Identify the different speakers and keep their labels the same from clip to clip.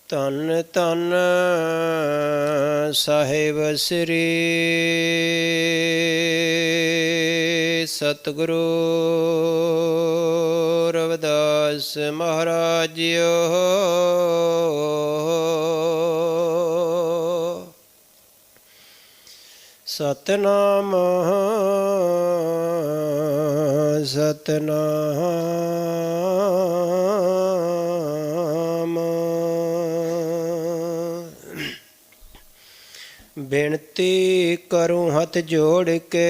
Speaker 1: ਧੰਨ ਧੰਨ ਸਾਹਿਬ ਸ੍ਰੀ ਸਤਿਗੁਰੂ ਰਵਿਦਾਸ ਮਹਾਰਾਜ ਜੀਓ। ਸਤਿਨਾਮ ਸਤਿਨਾਮ। ਬੇਨਤੀ ਕਰੂੰ ਹੱਥ ਜੋੜ ਕੇ,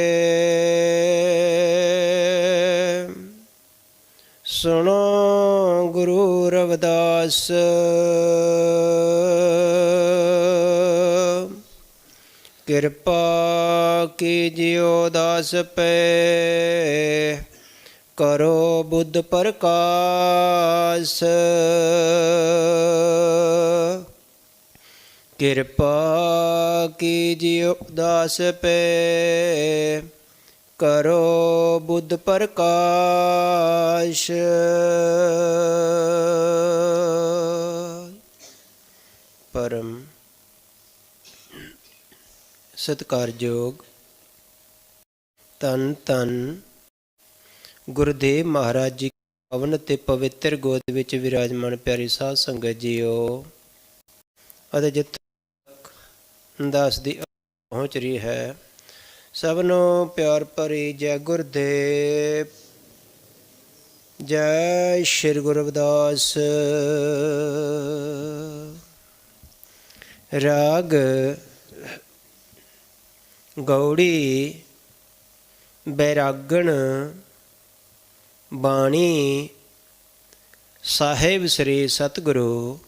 Speaker 1: ਸੁਣੋ ਗੁਰੂ ਰਵਿਦਾਸ। ਕਿਰਪਾ ਕੀਜਿਓ ਦਾਸ ਪੈ, ਕਰੋ ਬੁੱਧ ਪ੍ਰਕਾਸ਼। ਕਿਰਪਾ ਕੀਜਿਓ ਦਾਸ ਪੈ, ਕਰੋ ਬੁੱਧ ਪ੍ਰਕਾਸ਼। ਪਰਮ ਸਤਿਕਾਰਯੋਗ ਧੰਨ ਧੰਨ ਗੁਰਦੇਵ ਮਹਾਰਾਜ ਜੀ ਪਵਨ ਅਤੇ ਪਵਿੱਤਰ ਗੋਦ ਵਿੱਚ ਵਿਰਾਜਮਾਨ ਪਿਆਰੀ ਸਾਧ ਸੰਗਤ ਜੀਓ, ਅਤੇ ਜਿੱਥੇ ਦਾਸ ਦੀ ਪਹੁੰਚ ਰਹੀ ਹੈ, ਸਭ ਨੂੰ ਪਿਆਰ ਭਰੀ ਜੈ ਗੁਰਦੇਵ, ਜੈ ਸ਼੍ਰੀ ਗੁਰੂ ਰਵਿਦਾਸ। ਰਾਗ ਗੌੜੀ ਬੈਰਾਗਣ ਬਾਣੀ ਸਾਹਿਬ ਸ੍ਰੀ ਸਤਿਗੁਰੂ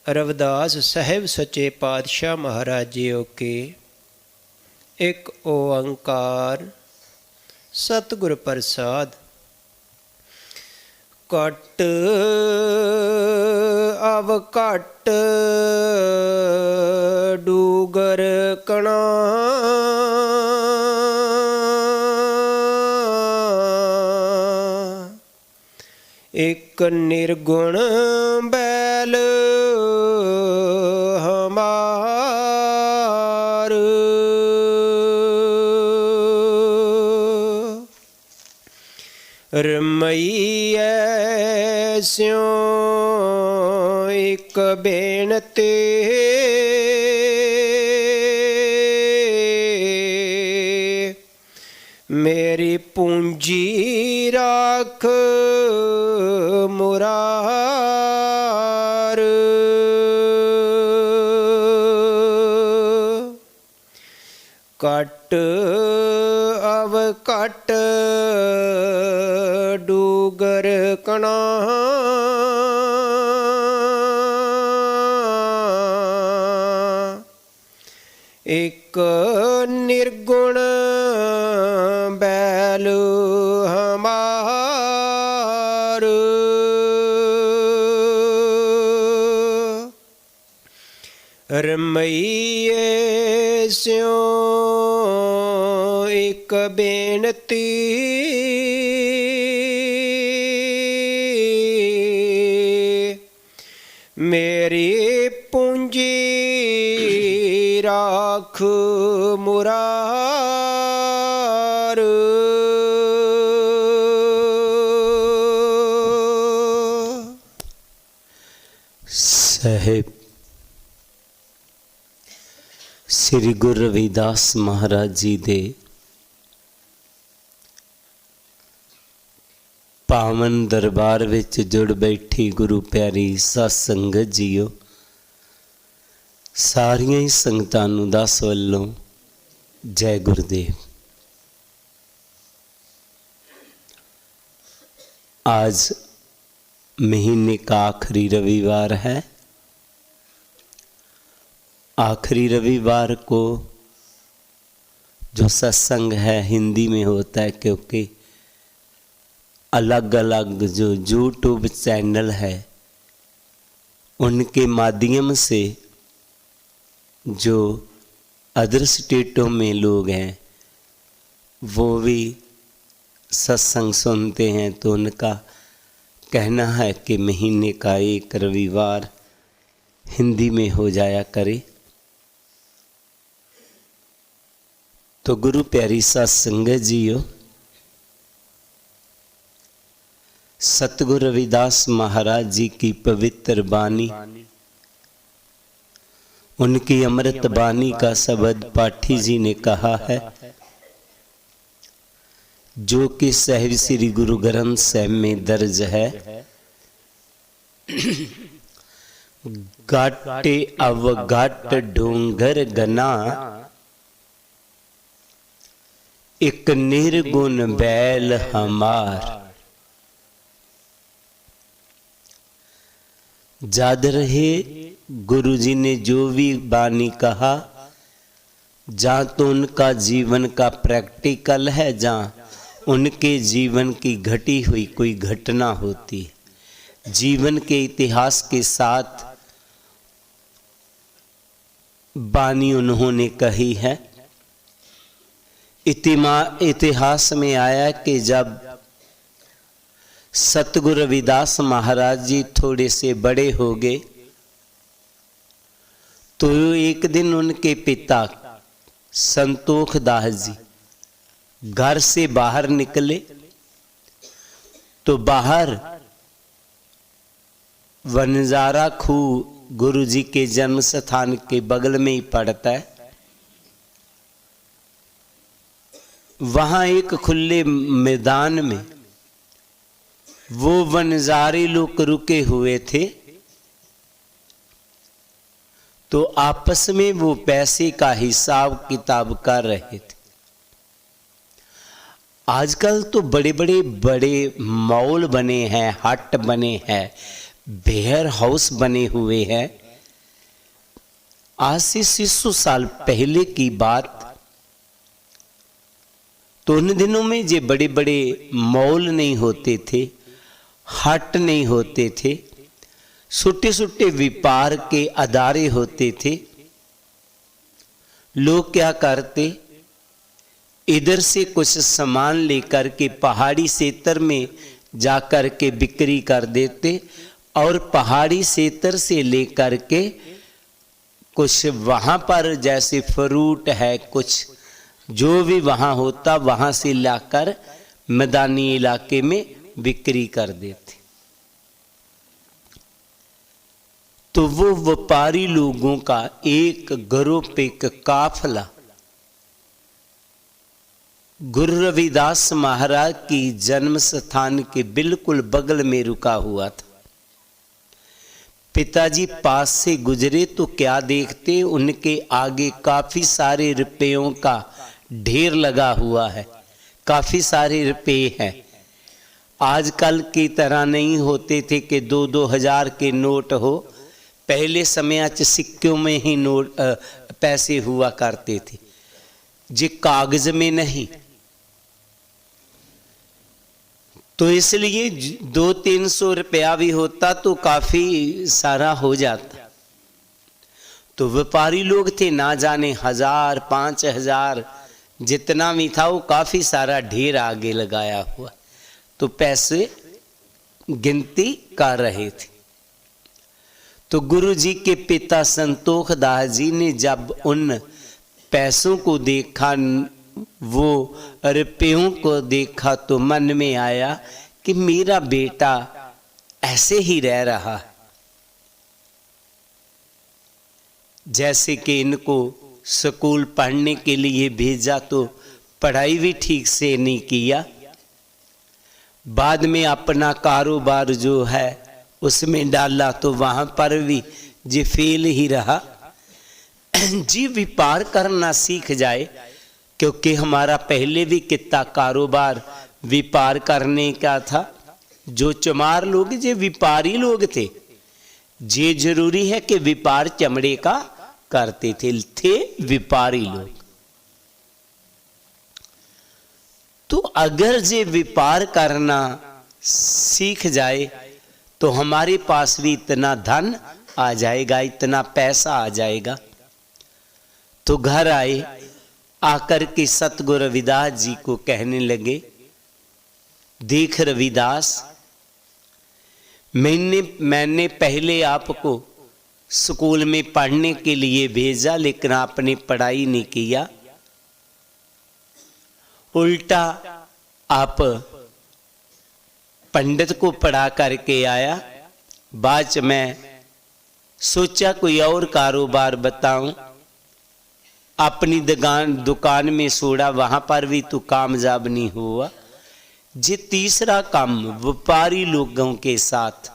Speaker 1: ਰਵਿਦਾਸ ਸਾਹਿਬ ਸੱਚੇ ਪਾਤਸ਼ਾਹ ਮਹਾਰਾਜ ਜੀਓ ਕੀ। ਇੱਕ ਓੰਕਾਰ ਸਤਿਗੁਰ ਪ੍ਰਸਾਦ। ਘਟ ਅਵ ਘਟ ਡੂਗਰ ਕਣਾ, ਇੱਕ ਨਿਰਗੁਣ ਬੈਲ ਹਮਾਰ। ਰਮਈਐ ਸਿਉ ਇੱਕ ਬੇਨਤੀ, ਮੇਰੀ ਪੂੰਜੀ ਰਾਖ ਮੁਰਾਰ। ਘਟ ਅਵ ਘਟ ਡੂਗਰ ਕਣਾ, ਇੱਕ ਨਿਰਗੁਣ ਬੈਲ ਹਮਾਰ। ਰਮਈਏ ਸਿਉ ਇੱਕ ਬੇਨਤੀ, ਮੇਰੀ ਪੂੰਜੀ ਰਾਖ ਮੁਰਾਰ।
Speaker 2: ਸਾਹਿਬ ਸ੍ਰੀ ਗੁਰੂ ਰਵਿਦਾਸ ਮਹਾਰਾਜ ਜੀ ਦੇ ਪਾਵਨ ਦਰਬਾਰ ਵਿੱਚ ਜੁੜ ਬੈਠੀ ਗੁਰੂ ਪਿਆਰੀ ਸਾਧ ਸੰਗਤ ਜੀਓ, ਸਾਰੀਆਂ ਹੀ ਸੰਗਤਾਂ ਨੂੰ ਦਾਸ ਵੱਲੋਂ ਜੈ ਗੁਰਦੇਵ। आज महीने का आखिरी रविवार है। आखिरी रविवार को जो सत्संग है हिंदी में होता है, क्योंकि अलग अलग जो यूट्यूब चैनल है उनके माध्यम से जो अदर स्टेटों में लोग हैं वो भी सत्संग सुनते हैं, तो उनका कहना है कि महीने का एक रविवार हिंदी में हो जाया करे। तो गुरु प्यारी साध संगत जीओ, सतगुरु रविदास महाराज जी की पवित्र वाणी, उनकी अमृत वाणी का शब्द पाठी जी ने कहा है, जो कि साहिब श्री गुरु ग्रंथ साहिब में दर्ज है। गाटे अवगाट ढोंगर गना, एक निर्गुण बैल हमार। याद रहे गुरु जी ने जो भी वाणी कहा, जहाँ तो उनका जीवन का प्रैक्टिकल है, जहाँ उनके जीवन की घटी हुई कोई घटना होती है, जीवन के इतिहास के साथ वाणी उन्होंने कही है। इतिहास में आया कि जब सतगुरु रविदास महाराज जी थोड़े से बड़े हो गए तो एक दिन उनके पिता संतोख दास जी घर से बाहर निकले, तो बाहर वनजारा खूह गुरु जी के जन्म स्थान के बगल में ही पड़ता है। वहां एक खुले मैदान में वो वनजारे लोग रुके हुए थे, तो आपस में वो पैसे का हिसाब किताब कर रहे थे। आजकल तो बड़े बड़े मॉल बने हैं, हट बने हैं, वेयर हाउस बने हुए हैं। आज से 600 साल पहले की बात, तो उन दिनों में ये बड़े बड़े मॉल नहीं होते थे, हट नहीं होते थे, छोटे छोटे व्यापार के अदारे होते थे। लोग क्या करते, इधर से कुछ सामान लेकर के पहाड़ी क्षेत्र में जाकर के बिक्री कर देते, और पहाड़ी क्षेत्र से लेकर के कुछ वहां पर जैसे फ्रूट है, कुछ जो भी वहां होता वहां से लाकर मैदानी इलाके में बिक्री कर देते। तो वो व्यापारी लोगों का एक ग्रुप, एक काफला गुरु रविदास महाराज की जन्म स्थान के बिल्कुल बगल में रुका हुआ था। पिताजी पास से गुजरे तो क्या देखते, उनके आगे काफी सारे रुपयों का ढेर लगा हुआ है, काफी सारे रुपये हैं। आजकल की तरह नहीं होते थे कि 2-2 हजार के नोट हो, पहले समय सिक्कों में ही नोट पैसे हुआ करते थे, जे कागज में नहीं। तो इसलिए 200-300 रुपया भी होता तो काफी सारा हो जाता। तो व्यापारी लोग थे, ना जाने 1000-5000 जितना भी था वो काफी सारा ढेर आगे लगाया हुआ, तो पैसे गिनती कर रहे थे। तो गुरु जी के पिता संतोख दास जी ने जब उन पैसों को देखा, वो रुपयों को देखा, तो मन में आया कि मेरा बेटा ऐसे ही रह रहा है, जैसे कि इनको स्कूल पढ़ने के लिए भेजा तो पढ़ाई भी ठीक से नहीं किया, बाद में अपना कारोबार जो है उसमें डाला तो वहां पर भी जी फेल ही रहा। जी व्यापार करना सीख जाए, क्योंकि हमारा पहले भी कितना कारोबार व्यापार करने का था। जो चमार लोग जे व्यापारी लोग थे, जे जरूरी है कि व्यापार चमड़े का करते थे व्यापारी लोग। तो अगर जे व्यापार करना सीख जाए तो हमारे पास भी इतना धन आ जाएगा, इतना पैसा आ जाएगा। तो घर आए, आकर के सतगुरु रविदास जी को कहने लगे, देख रविदास, मैंने पहले आपको स्कूल में पढ़ने के लिए भेजा, लेकिन आपने पढ़ाई नहीं किया, उल्टा आप पंडित को पढ़ा करके आया। बाद में सोचा कोई और कारोबार बताऊं, अपनी दुकान में सोड़ा, वहां पर भी तो कामयाब नहीं हुआ। जे तीसरा काम, व्यापारी लोगों के साथ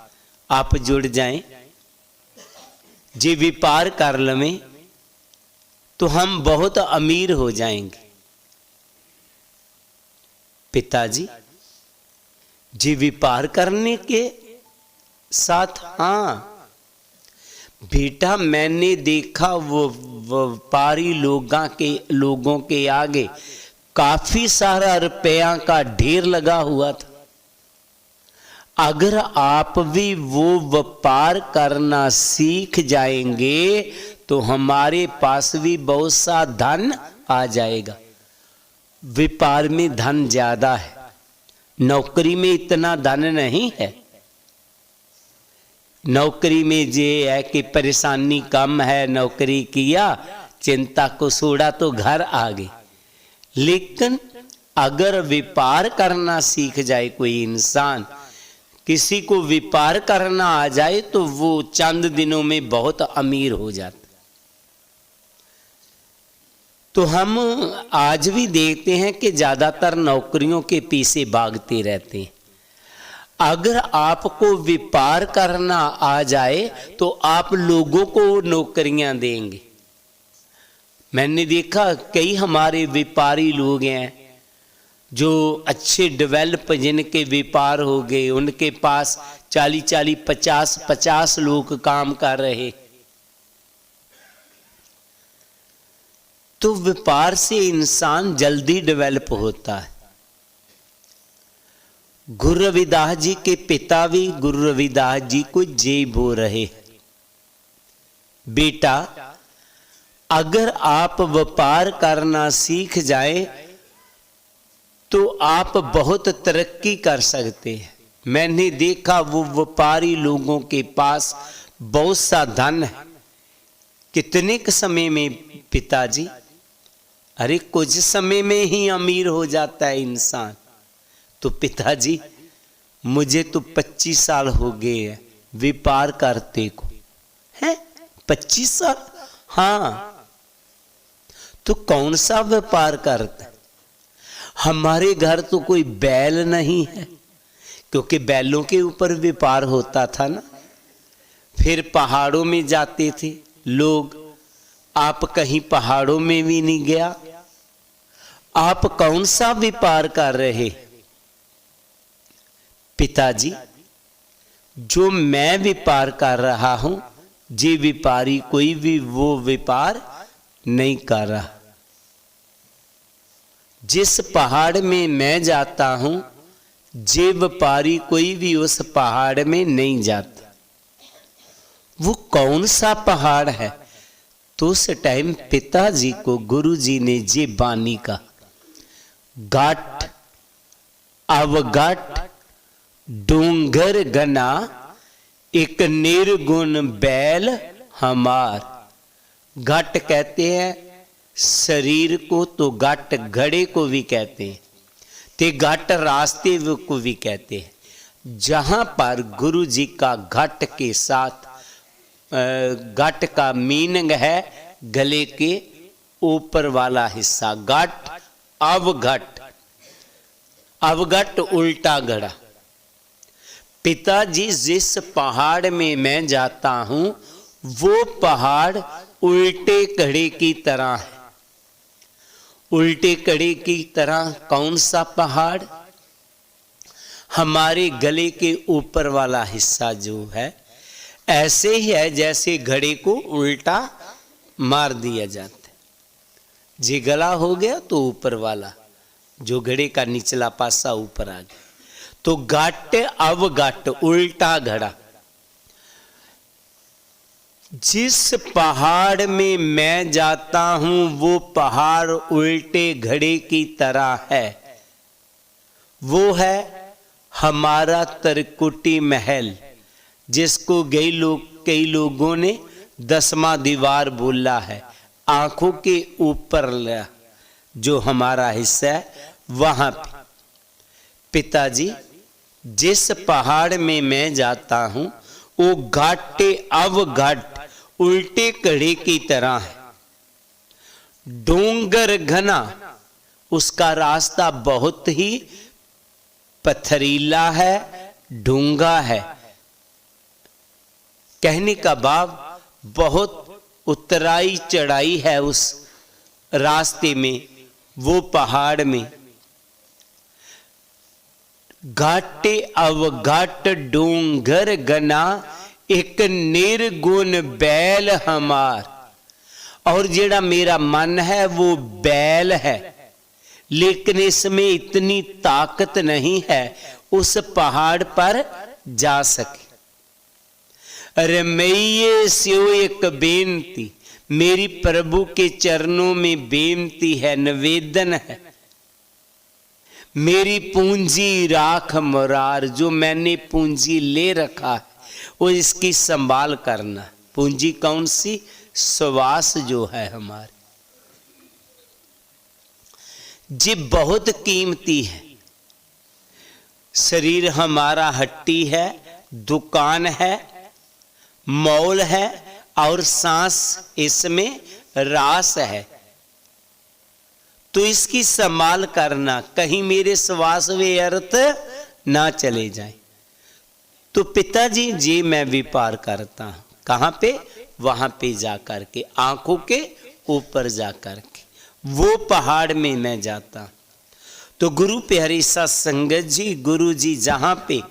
Speaker 2: आप जुड़ जाएं, जे व्यापार कर लवें तो हम बहुत अमीर हो जाएंगे। पिताजी, जे व्यापार करने के साथ, हाँ बेटा, मैंने देखा वो व्यापारी लोगों के आगे काफी सारा रुपया का ढेर लगा हुआ था। अगर आप भी वो व्यापार करना सीख जाएंगे तो हमारे पास भी बहुत सा धन आ जाएगा। व्यापार में धन ज्यादा है, नौकरी में इतना धन नहीं है। नौकरी में ये है कि परेशानी कम है, नौकरी किया, चिंता को छोड़ा तो घर आ गए। लेकिन अगर व्यापार करना सीख जाए कोई इंसान, किसी को व्यापार करना आ जाए तो वो चंद दिनों में बहुत अमीर हो जाता। तो हम आज भी देखते हैं कि ज्यादातर नौकरियों के पीछे भागते रहते हैं। अगर आपको व्यापार करना आ जाए तो आप लोगों को नौकरियां देंगे। मैंने देखा कई हमारे व्यापारी लोग हैं जो अच्छे डेवलप, जिनके व्यापार हो गए, उनके पास 40-40, 50-50 लोग काम कर रहे। तो व्यापार से इंसान जल्दी डेवलप होता है। गुरु रविदास जी के पिता भी गुरु रविदास जी को जे बोल रहे, बेटा अगर आप व्यापार करना सीख जाए तो आप बहुत तरक्की कर सकते हैं। मैंने देखा वो व्यापारी लोगों के पास बहुत सा धन है। कितने के समय में पिताजी? अरे कुछ समय में ही अमीर हो जाता है इंसान। तो पिताजी, मुझे तो 25 साल हो गए हैं व्यापार करते को। हैं 25 साल? हाँ। तो कौन सा व्यापार करता? हमारे घर तो कोई बैल नहीं है, क्योंकि बैलों के ऊपर व्यापार होता था ना। फिर पहाड़ों में जाते थे लोग। आप कहीं पहाड़ों में भी नहीं गया। आप कौन सा व्यापार कर रहे? पिताजी, जो मैं व्यापार कर रहा हूं, जे व्यापारी कोई भी वो व्यापार नहीं कर रहा। जिस पहाड़ में मैं जाता हूं, जे व्यापारी कोई भी उस पहाड़ में नहीं जाता। वो कौन सा पहाड़ है? तो उस टाइम पिताजी को गुरुजी ने जे बानी का, घाट अवघाट डूंगर गना एक निर्गुण बैल हमार। घाट कहते हैं शरीर को, तो घाट घड़े को भी कहते हैं, ते घाट रास्ते को भी कहते हैं। जहां पर गुरु जी का घाट के साथ, घाट का मीनिंग है गले के ऊपर वाला हिस्सा। घाट अवघट, अवघट उल्टा घड़ा। पिताजी, जिस पहाड़ में मैं जाता हूं वो पहाड़ उल्टे घड़े की तरह है। उल्टे घड़े की तरह कौन सा पहाड़? हमारे गले के ऊपर वाला हिस्सा जो है, ऐसे ही है जैसे घड़े को उल्टा मार दिया जाता है। जे गला हो गया तो ऊपर वाला, जो घड़े का निचला पासा ऊपर आ गया। तो घट अवघट उल्टा घड़ा। जिस पहाड़ में मैं जाता हूं वो पहाड़ उल्टे घड़े की तरह है। वो है हमारा तरकुटी महल, जिसको कई लोगों ने 10वां दीवार बोला है। आंखों के ऊपर जो हमारा हिस्सा है वहां पे। पिताजी, जिस पहाड़ में मैं जाता हूं वो घाटे अवघट उल्टे कड़े की तरह है। डोंगर घना, उसका रास्ता बहुत ही पथरीला है, डूंगा है। कहने का भाव बहुत उतराई चढ़ाई है उस रास्ते में, वो पहाड़ में। घाटे अवघट डोंगर घना, एक निर्गुण बैल हमार। और जेड़ा मेरा मन है वो बैल है, लेकिन इसमें इतनी ताकत नहीं है उस पहाड़ पर जा सके। अरे मैये स्यो एक बेनती, मेरी प्रभु के चरणों में बेनती है, निवेदन है। मेरी पूंजी राख मुरार, जो मैंने पूंजी ले रखा है वो इसकी संभाल करना। पूंजी कौन सी? श्वास जो है हमारे, जी बहुत कीमती है। शरीर हमारा हट्टी है, दुकान है, मॉल है, और सांस इसमें रास है। तो इसकी संभाल करना, कहीं मेरे श्वास वे अर्थ ना चले जाए। तो पिताजी जी मैं व्यापार करता हूं, कहां पे? वहां पे जाकर के, आंखों के ऊपर जाकर के, वो पहाड़ में मैं जाता। तो गुरु प्यारी सा संगत जी, गुरु जी जहां पे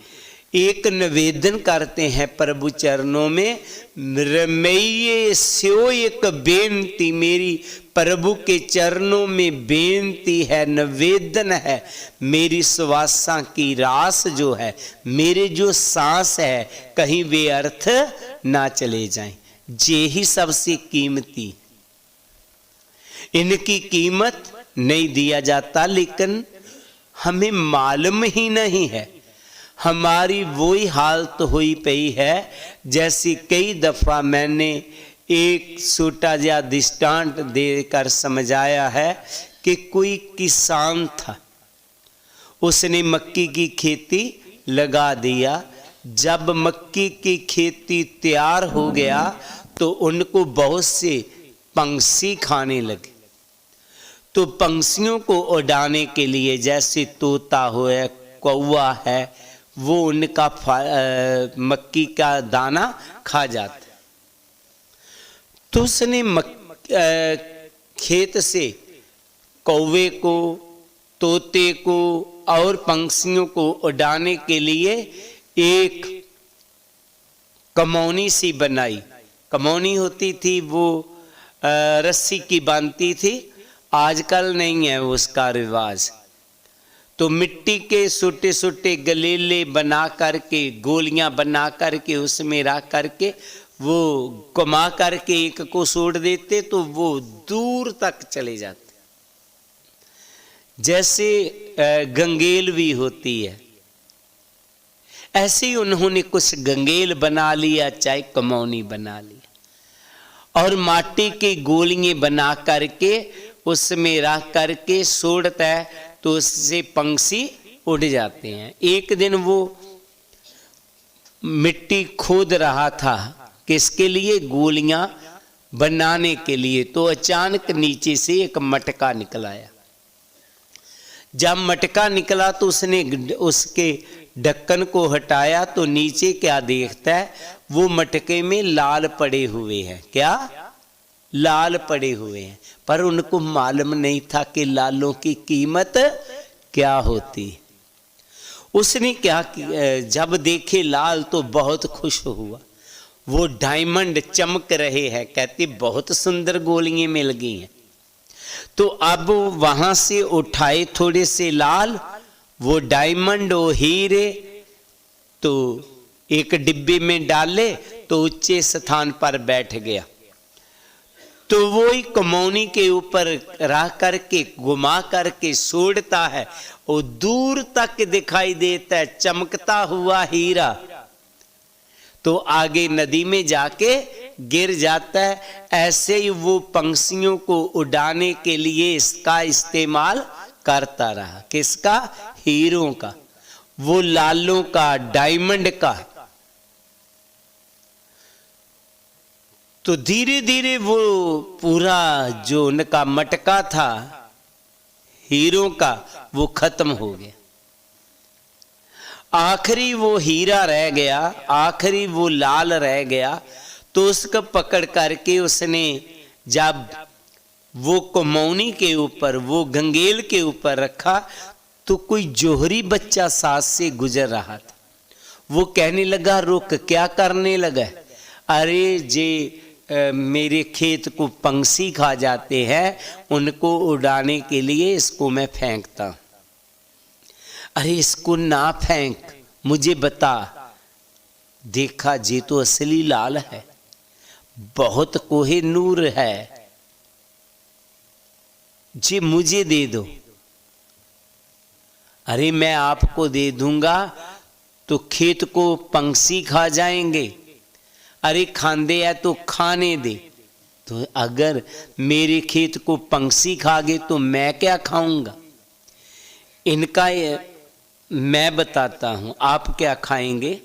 Speaker 2: एक निवेदन करते हैं प्रभु चरणों में, रमैये स्यो एक बेनती, मेरी प्रभु के चरणों में बेनती है, निवेदन है। मेरी श्वासा की रास जो है, मेरे जो सांस है, कहीं वे अर्थ ना चले जाएं। ये ही सबसे कीमती, इनकी कीमत नहीं दिया जाता, लेकिन हमें मालूम ही नहीं है। हमारी वही हालत हुई पई है जैसी कई दफा मैंने एक छोटा जा दृष्टांत देकर समझाया है कि कोई किसान था, उसने मक्की की खेती लगा दिया। जब मक्की की खेती तैयार हो गया तो उनको बहुत से पंछी खाने लगे। तो पंछियों को उड़ाने के लिए, जैसे तोता हो है, कौवा है, वो उनका मक्की का दाना खा जाते। तो उसने खेत से कौवे को, तोते को और पंछियों को उड़ाने के लिए एक कमौनी सी बनाई। कमौनी होती थी वो रस्सी की बांधती थी, आजकल नहीं है उसका रिवाज। तो मिट्टी के छोटे छोटे गलेले बना करके, गोलियां बना करके उसमें रख करके वो घुमा करके एक को छोड़ देते तो वो दूर तक चले जाते। जैसे गंगेल भी होती है, ऐसे ही उन्होंने कुछ गंगेल बना लिया, चाहे कमौनी बना लिया, और माटी की गोलियां बना करके उसमें रख करके छोड़ता है तो उससे पंछी उड़ जाते हैं। एक दिन वो मिट्टी खोद रहा था, किसके लिए? गोलियां बनाने के लिए। तो अचानक नीचे से एक मटका निकल आया। जब मटका निकला तो उसने उसके ढक्कन को हटाया तो नीचे क्या देखता है? वो मटके में लाल पड़े हुए हैं। क्या? लाल पड़े हुए हैं। पर उनको मालूम नहीं था कि लालों की कीमत क्या होती। उसने क्या किया, जब देखे लाल तो बहुत खुश हुआ। वो डायमंड चमक रहे हैं, कहते बहुत सुंदर गोलियां मिल गई हैं। तो अब वहां से उठाए थोड़े से लाल वो डायमंड वो हीरे तो एक डिब्बे में डाले तो ऊंचे स्थान पर बैठ गया। तो वो ही कमौनी के ऊपर रह करके घुमा करके छोड़ता है और दूर तक दिखाई देता है चमकता हुआ हीरा। तो आगे नदी में जाके गिर जाता है। ऐसे ही वो पंछियों को उड़ाने के लिए इसका इस्तेमाल करता रहा। किसका? हीरों का, वो लालों का, डायमंड का। तो धीरे धीरे वो पूरा जो उनका मटका था हीरों का वो खत्म हो गया। आखिरी वो हीरा रह गया, आखिरी वो लाल रह गया। तो उसको पकड़ करके उसने जब वो कमौनी के ऊपर, वो गंगेल के ऊपर रखा तो कोई जोहरी बच्चा साथ से गुजर रहा था। वो कहने लगा, रुक, क्या करने लगा? अरे जे मेरे खेत को पंछी खा जाते हैं, उनको उड़ाने के लिए इसको मैं फेंकता हूं। अरे इसको ना फेंक, मुझे बता। देखा जी तो असली लाल है, बहुत कोहे नूर है, जी मुझे दे दो। अरे मैं आपको दे दूंगा तो खेत को पंछी खा जाएंगे। अरे खांदे है तो खाने दे। तो अगर मेरे खेत को पंछी खा गए तो मैं क्या खाऊंगा? इनका मैं बताता हूं, आप क्या खाएंगे?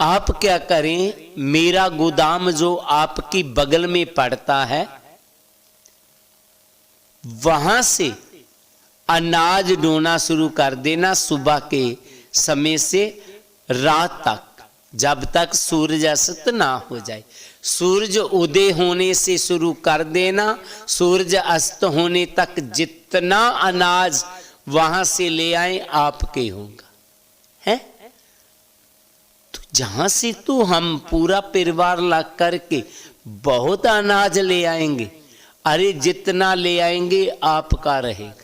Speaker 2: आप क्या करें, मेरा गोदाम जो आपकी बगल में पड़ता है वहां से अनाज ढोना शुरू कर देना सुबह के समय से रात तक, जब तक सूरज अस्त ना हो जाए। सूरज उदय होने से शुरू कर देना, सूरज अस्त होने तक जितना अनाज वहां से ले आए आपके होगा, है? तो जहां से तो हम पूरा परिवार ला करके बहुत अनाज ले आएंगे। अरे जितना ले आएंगे आपका रहेगा।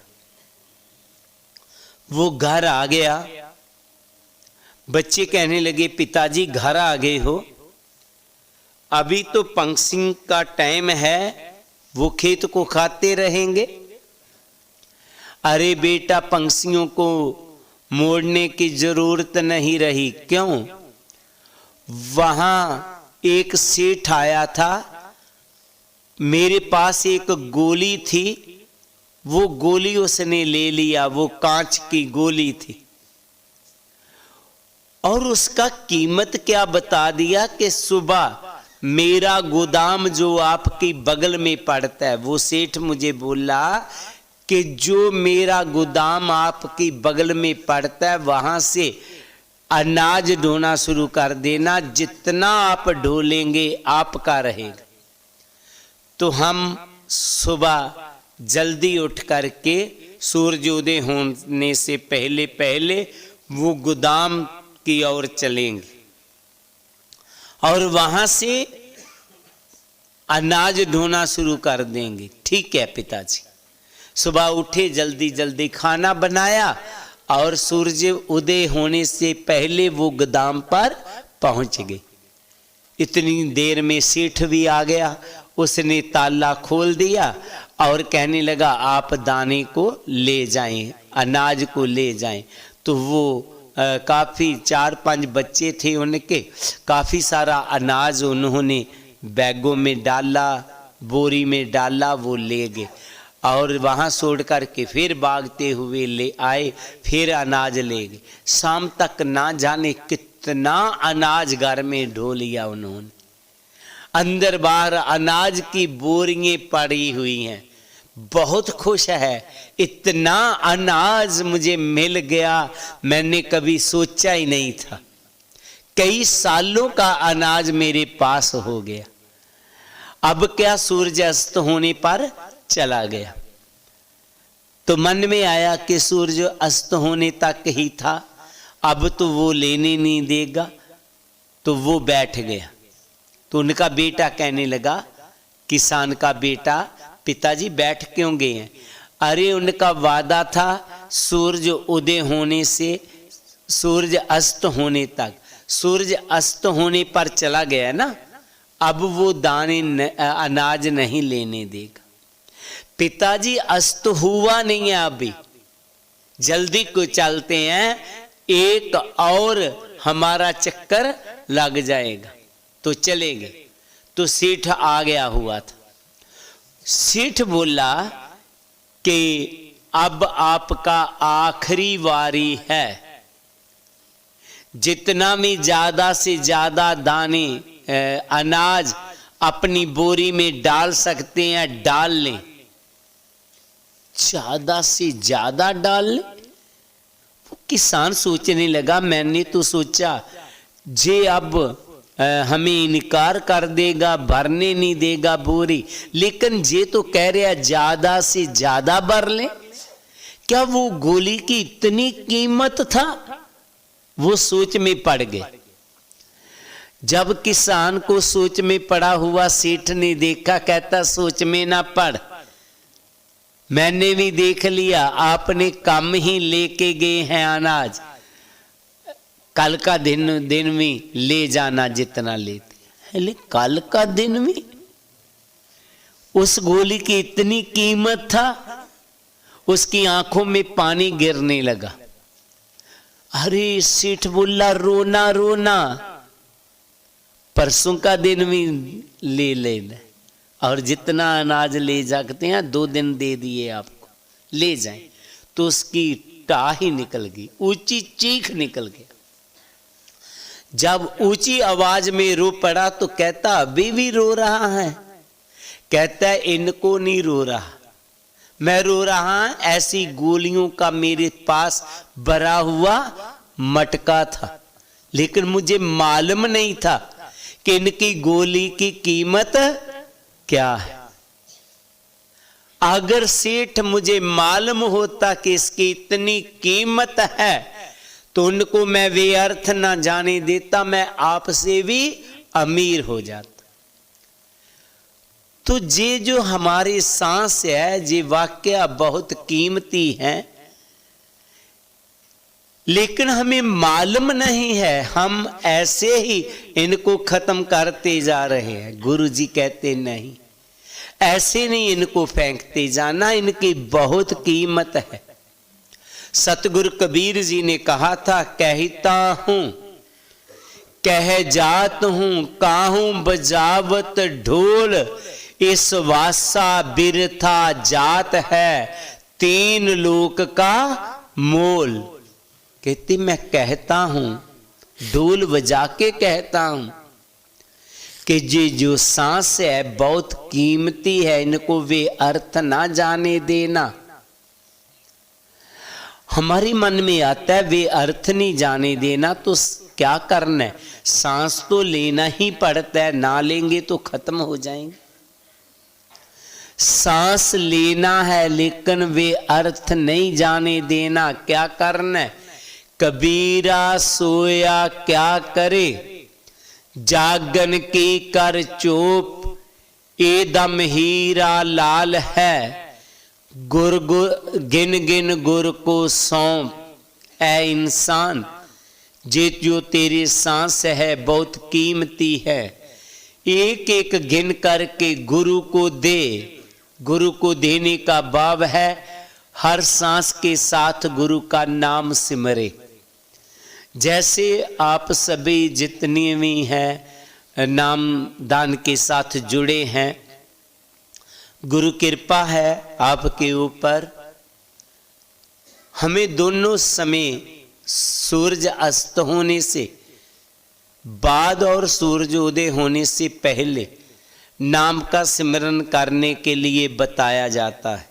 Speaker 2: वो घर आ गया। बच्चे कहने लगे, पिताजी घर आ गए हो, अभी तो पंछी का टाइम है, वो खेत को खाते रहेंगे। अरे बेटा, पंछियों को मोड़ने की जरूरत नहीं रही। क्यों? वहां एक सेठ आया था, मेरे पास एक गोली थी, वो गोली उसने ले लिया, वो कांच की गोली थी, और उसका कीमत क्या बता दिया कि सुबह मेरा गोदाम जो आपकी बगल में पड़ता है, वो सेठ मुझे बोला कि जो मेरा गोदाम आपकी बगल में पड़ता है वहां से अनाज ढोना शुरू कर देना, जितना आप ढोलेंगे आपका रहेगा। तो हम सुबह जल्दी उठ करके सूर्योदय होने से पहले पहले वो गोदाम की ओर चलेंगे और वहां से अनाज ढोना शुरू कर देंगे। ठीक है पिताजी। सुबह उठे, जल्दी जल्दी खाना बनाया और सूर्य उदय होने से पहले वो गोदाम पर पहुंच गए। इतनी देर में सेठ भी आ गया, उसने ताला खोल दिया और कहने लगा, आप दाने को ले जाएं, अनाज को ले जाएं। तो वो काफ़ी 4-5 बच्चे थे उनके, काफ़ी सारा अनाज उन्होंने बैगों में डाला, बोरी में डाला, वो ले गए और वहाँ छोड़ कर के फिर भागते हुए ले आए, फिर अनाज ले गए। शाम तक ना जाने कितना अनाज घर में ढो लिया उन्होंने। अंदर बाहर अनाज की बोरियां पड़ी हुई हैं। बहुत खुश है, इतना अनाज मुझे मिल गया, मैंने कभी सोचा ही नहीं था। कई सालों का अनाज मेरे पास हो गया। अब क्या, सूरज अस्त होने पर चला गया। तो मन में आया कि सूरज अस्त होने तक ही था, अब तो वो लेने नहीं देगा, तो वो बैठ गया। तो उनका बेटा कहने लगा, किसान का बेटा, पिताजी बैठ क्यों गए हैं? अरे उनका वादा था सूरज उदय होने से सूरज अस्त होने तक, सूरज अस्त होने पर चला गया ना, अब वो दाने अनाज नहीं लेने देगा। पिताजी अस्त हुआ नहीं है, अभी जल्दी को चलते हैं, एक और हमारा चक्कर लग जाएगा तो चलेंगे। तो सेठ आ गया हुआ था। सेठ बोला कि अब आपका आखिरी वारी है, जितना भी ज्यादा से ज्यादा दाने अनाज अपनी बोरी में डाल सकते हैं डाल लें। ज्यादा से ज्यादा डाल लें। किसान सोचने लगा, मैंने तो सोचा जे अब हमें इनकार कर देगा, भरने नहीं देगा बोरी, लेकिन जे तो कह रहा ज्यादा से ज्यादा भर ले। क्या वो गोली की इतनी कीमत था? वो सोच में पड़ गए। जब किसान को सोच में पड़ा हुआ सेठ ने देखा, कहता सोच में ना पड़, मैंने भी देख लिया, आपने कम ही लेके गए हैं अनाज, कल का दिन में ले जाना जितना लेते। लेकिन कल का दिन में उस गोली की इतनी कीमत था, उसकी आंखों में पानी गिरने लगा। अरे सेठ बोला रोना रोना, परसों का दिन में ले लेना, और जितना अनाज ले सकते हैं 2 दिन दे दिए आपको, ले जाएं। तो उसकी टाह ही निकल गई, ऊंची चीख निकल गया। जब ऊंची आवाज में रो पड़ा तो कहता अभी भी रो रहा है? कहता है इनको नहीं रो रहा, मैं रो रहा, ऐसी गोलियों का मेरे पास भरा हुआ मटका था, लेकिन मुझे मालूम नहीं था कि इनकी गोली की कीमत क्या है। अगर सेठ मुझे मालूम होता कि इसकी इतनी कीमत है तो उनको मैं व्यर्थ ना जाने देता, मैं आपसे भी अमीर हो जाता। तो ये जो हमारी सांस है, ये वाकया बहुत कीमती है, लेकिन हमें मालूम नहीं है, हम ऐसे ही इनको खत्म करते जा रहे हैं। गुरु जी कहते नहीं, ऐसे नहीं इनको फेंकते जाना, इनकी बहुत कीमत है। सतगुरु कबीर जी ने कहा था, कहता हूं कह जात हूं, काहूं बजावत ढोल, इस वासा बिरथा जात है, 3 लोक का मोल। कहती मैं कहता हूं, ढोल बजा के कहता हूं कि ये जो सांस है बहुत कीमती है, इनको वे अर्थ ना जाने देना। हमारे मन में आता है वे अर्थ नहीं जाने देना, तो क्या करना है? सांस तो लेना ही पड़ता है, ना लेंगे तो खत्म हो जाएंगे। सांस लेना है लेकिन वे अर्थ नहीं जाने देना। क्या करना है? कबीरा सोया क्या करे, जागन की कर चोप, एदम हीरा लाल है, गुर गिन गिन गुर को सौंप। ऐ इंसान, जे जो तेरी सांस है बहुत कीमती है, एक एक गिन करके गुरु को दे। गुरु को देने का भाव है हर सांस के साथ गुरु का नाम सिमरे। जैसे आप सभी जितने भी हैं नाम दान के साथ जुड़े हैं, गुरु कृपा है आपके ऊपर। हमें दोनों समय सूरज अस्त होने से बाद और सूरज उदय होने से पहले नाम का सिमरन करने के लिए बताया जाता है।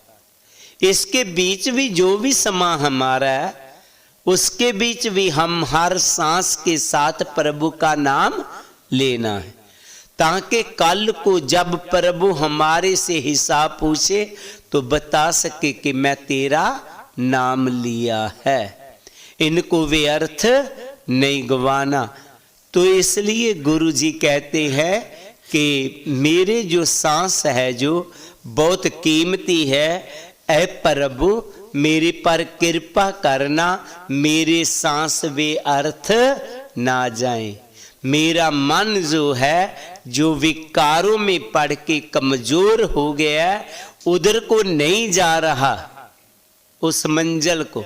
Speaker 2: इसके बीच भी जो भी समा हमारा है, उसके बीच भी हम हर सांस के साथ प्रभु का नाम लेना है, ताकि कल को जब प्रभु हमारे से हिसाब पूछे तो बता सके कि मैं तेरा नाम लिया है। इनको वे अर्थ नहीं गवाना। तो इसलिए गुरु जी कहते हैं कि मेरे जो सांस है जो बहुत कीमती है, ऐ प्रभु मेरे पर कृपा करना, मेरे सांस वे अर्थ ना जाए। मेरा मन जो है जो विकारों में पड़ के कमजोर हो गया, उधर को नहीं जा रहा, उस मंजिल को,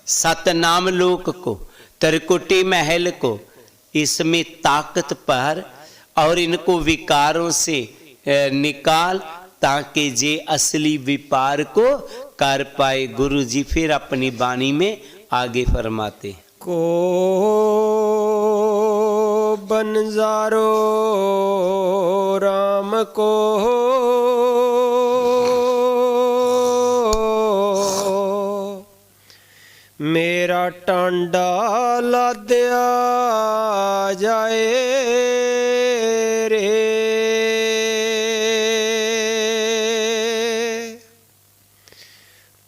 Speaker 2: सतनाम लोक को, त्रिकुटी महल को, इसमें ताकत पर और इनको विकारों से निकाल, ताकि जे असली व्यापार को कर पाए। गुरु जी फिर अपनी वाणी में आगे फरमाते,
Speaker 1: को बंजारो राम को मेरा टांडा लादया जाए रे।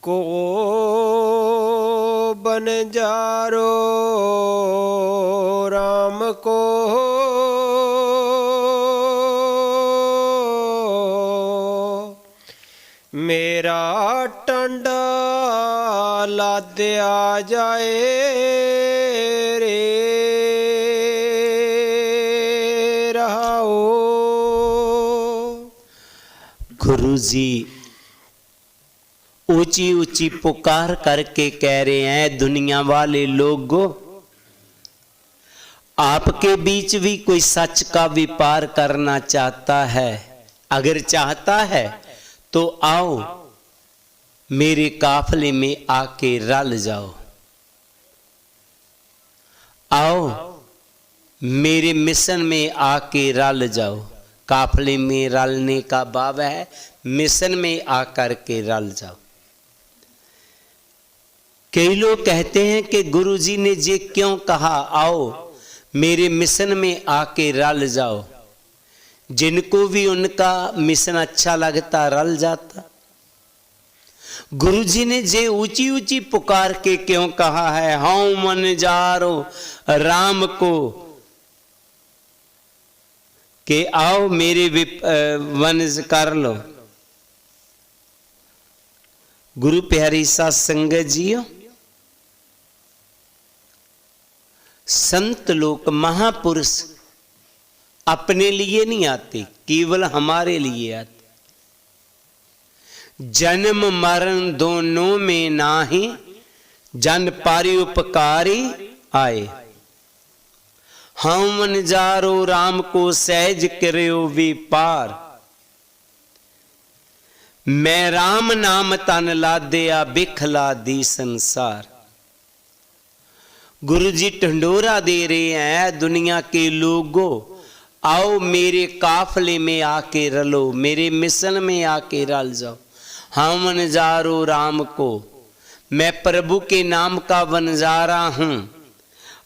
Speaker 1: को बंजारो राम को मेरा टांडा लादया जाए रे। रहाओ
Speaker 2: गुरु जी ऊंची ऊंची पुकार करके कह रहे हैं, दुनिया वाले लोगों, आपके बीच भी कोई सच का व्यापार करना चाहता है, अगर चाहता है तो आओ मेरे काफले में आके रल जाओ, आओ मेरे मिशन में आके रल जाओ। काफले में रलने का भाव है मिशन में आकर के रल जाओ। कई लोग कहते हैं कि गुरुजी ने ये क्यों कहा आओ मेरे मिशन में आके रल जाओ। जिनको भी उनका मिशन अच्छा लगता रल जाता। गुरुजी ने जे ऊंची ऊंची पुकार के क्यों कहा है, हाँ मन जारो राम को, कि आओ मेरे वंश कर लो। गुरु प्यारी साध संगत जियो, संत लोग महापुरुष अपने लिए नहीं आते, केवल हमारे लिए आते। जन्म मरण दोनों में नाही, जन पारि उपकारी आए। हम मन जारो राम को सहज करो विपार, मैं राम नाम तन लादया बिखला दी संसार। गुरु जी ढंडोरा दे रहे हैं दुनिया के लोगों, आओ मेरे काफले में आके रलो, मेरे मिशन में आके रल जाओ। हम वनजारो राम को, मैं प्रभु के नाम का वनजारा हूं,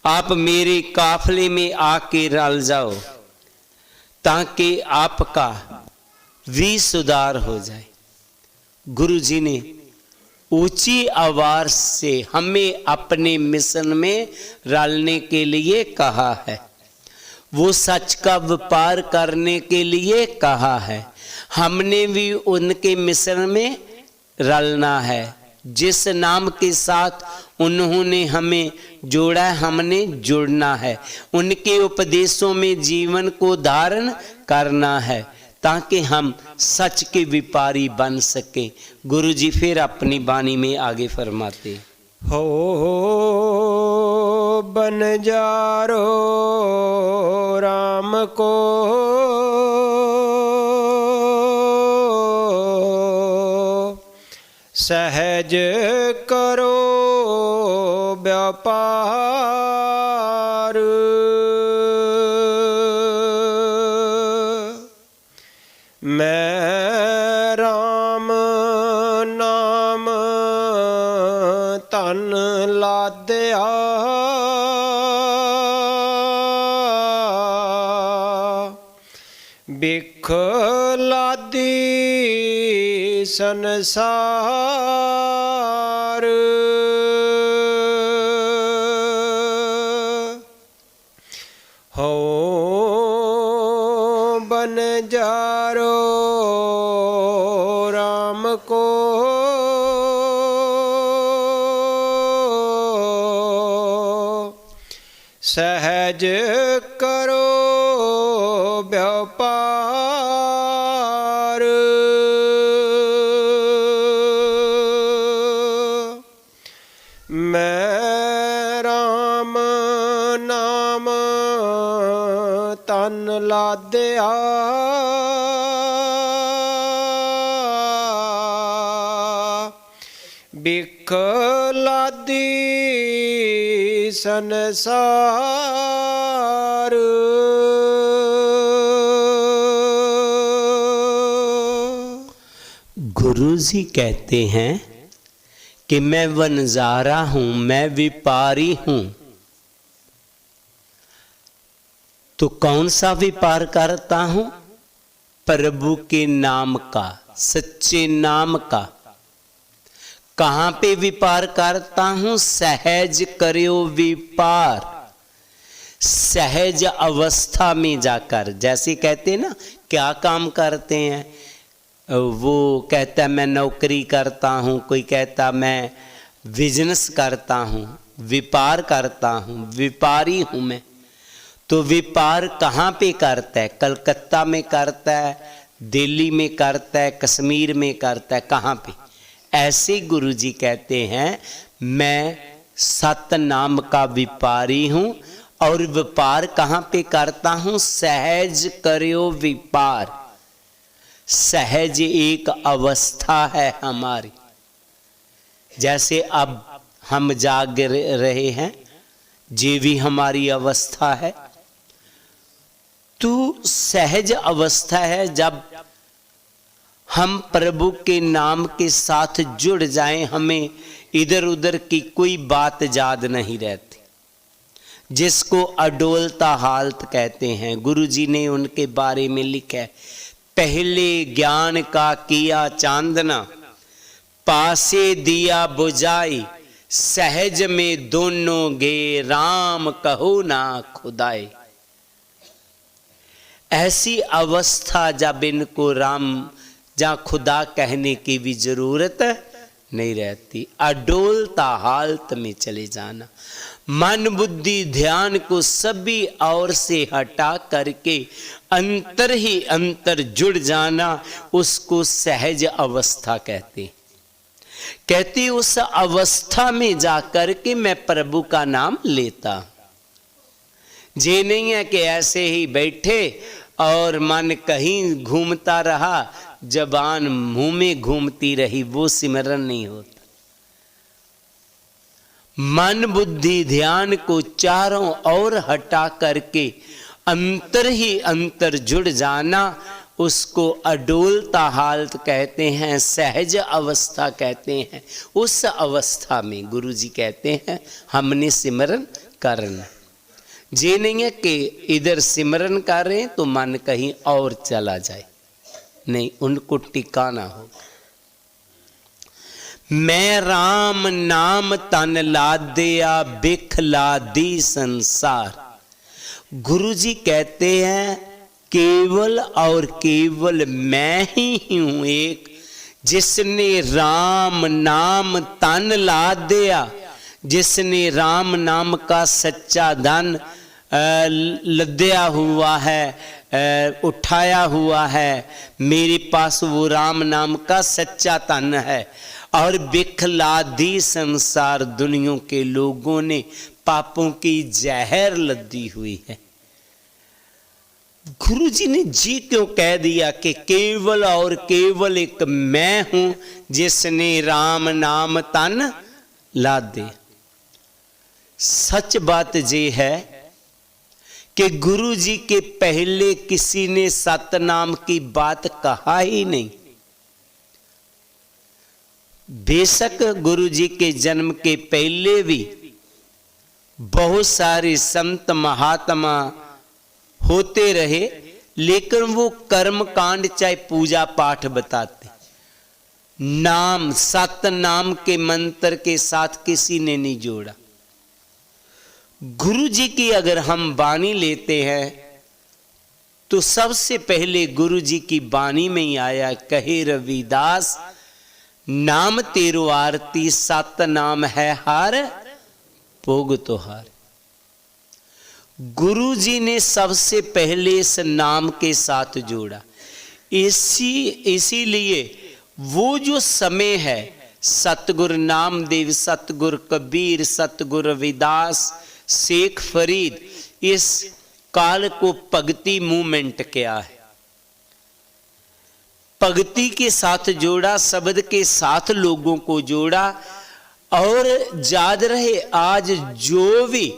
Speaker 2: आप मेरे काफले में आके रल जाओ, ताकि आपका भी सुधार हो जाए। गुरु जी ने ऊंची आवाज से हमें अपने मिशन में रलने के लिए कहा है, वो सच का व्यापार करने के लिए कहा है। हमने भी उनके मिशन में रलना है। जिस नाम के साथ उन्होंने हमें जोड़ा है, हमने जुड़ना है। उनके उपदेशों में जीवन को धारण करना है, ताकि हम सच के व्यापारी बन सके। गुरु जी फिर अपनी वाणी में आगे फरमाते,
Speaker 1: हो बंजारो राम को सहज करो व्यापार, मैं राम नाम तन लादया बिखलादी संसार। हो बंजारो राम को सहज करो व्यापार। मैं राम नाम तन लादया, बिख लादी संसार।
Speaker 2: गुरु जी कहते हैं कि मैं वनजारा हूं, मैं व्यापारी हूं। तो कौन सा व्यापार करता हूं? प्रभु के नाम का, सच्चे नाम का। कहां पे व्यापार करता हूं? सहज करो व्यापार, सहज अवस्था में जाकर। जैसे कहते हैं ना, क्या काम करते हैं? वो कहता मैं नौकरी करता हूं, कोई कहता मैं बिजनेस करता हूं, व्यापार करता हूं, व्यापारी हूं मैं। तो व्यापार कहाँ पे करता है? कलकत्ता में करता है, दिल्ली में करता है, कश्मीर में करता है, कहाँ पे? ऐसे गुरु जी कहते हैं मैं सतनाम का व्यापारी हूं। और व्यापार कहाँ पे करता हूं? सहज करो व्यापार। सहज एक अवस्था है हमारी। जैसे अब हम जाग रहे हैं, ये भी हमारी अवस्था है। तो सहज अवस्था है जब हम प्रभु के नाम के साथ जुड़ जाएं, हमें इधर उधर की कोई बात याद नहीं रहती, जिसको अडोलता हालत कहते हैं। गुरु जी ने उनके बारे में लिखा है, पहले ज्ञान का किया चांदना, पासे दिया बुझाई, सहज में दोनों गे राम कहो ना खुदाई। ऐसी अवस्था जब इनको राम जहाँ खुदा कहने की भी जरूरत नहीं रहती, अडोलता हालत में चले जाना। मन बुद्धि ध्यान को सभी और से हटा करके अंतर ही अंतर जुड़ जाना, उसको सहज अवस्था कहते। कहती उस अवस्था में जाकर के मैं प्रभु का नाम लेता। ये नहीं है कि ऐसे ही बैठे और मन कहीं घूमता रहा, जबान मुंह में घूमती रही, वो सिमरन नहीं होता। मन बुद्धि ध्यान को चारों ओर हटा करके अंतर ही अंतर जुड़ जाना, उसको अडोलता हालत कहते हैं, सहज अवस्था कहते हैं। उस अवस्था में गुरु जी कहते हैं हमने सिमरन करना। ये नहीं है कि इधर सिमरन कर रहे हैं तो मन कहीं और चला जाए, नहीं, उनको टिकाना होगा। मैं राम नाम तन लादया, बिख लादी संसार। गुरु जी कहते हैं केवल और केवल मैं ही हूं एक, जिसने राम नाम तन लादया, जिसने राम नाम का सच्चा धन लदया हुआ है, उठाया हुआ है। मेरे पास वो राम नाम का सच्चा धन है। और बिखलादी संसार, दुनिया के लोगों ने पापों की जहर लदी हुई है। गुरु जी ने जी क्यों कह दिया कि केवल और केवल एक मैं हूं जिसने राम नाम तन लादे। सच बात ये है कि गुरु जी के पहले किसी ने सतनाम की बात कहा ही नहीं। बेशक गुरु जी के जन्म के पहले भी बहुत सारे संत महात्मा होते रहे, लेकिन वो कर्म कांड चाहे पूजा पाठ बताते, नाम सत नाम के मंत्र के साथ किसी ने नहीं जोड़ा। गुरु जी की अगर हम वाणी लेते हैं तो सबसे पहले गुरु जी की वाणी में ही आया, कहे रविदास नाम तेरो आरती, सत नाम है हार भोग तो हार। गुरु जी ने सबसे पहले इस नाम के साथ जोड़ा। इसीलिए वो जो समय है, सतगुरु नामदेव, सतगुरु कबीर, सतगुरु रविदास, शेख फरीद, इस काल को भक्ति मूवमेंट किया है। भक्ति के साथ जोड़ा, शब्द के साथ लोगों को जोड़ा। और याद रहे, आज जो भी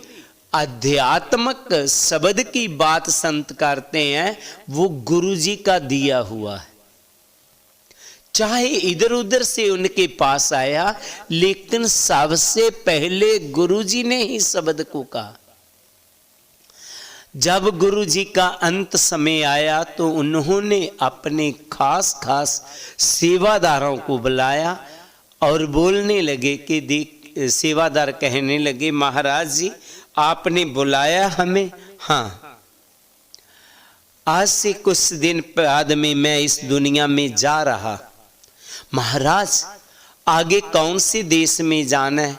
Speaker 2: आध्यात्मिक शब्द की बात संत करते हैं वो गुरु जी का दिया हुआ है। चाहे इधर उधर से उनके पास आया, लेकिन सबसे पहले गुरु जी ने ही शब्द को कहा। जब गुरु जी का अंत समय आया तो उन्होंने अपने खास खास सेवादारों को बुलाया और बोलने लगे कि देख, सेवादार कहने लगे, महाराज जी आपने बुलाया हमें? हाँ, आज से कुछ दिन बाद में मैं इस दुनिया में जा रहा। महाराज आगे कौन से देश में जाना है?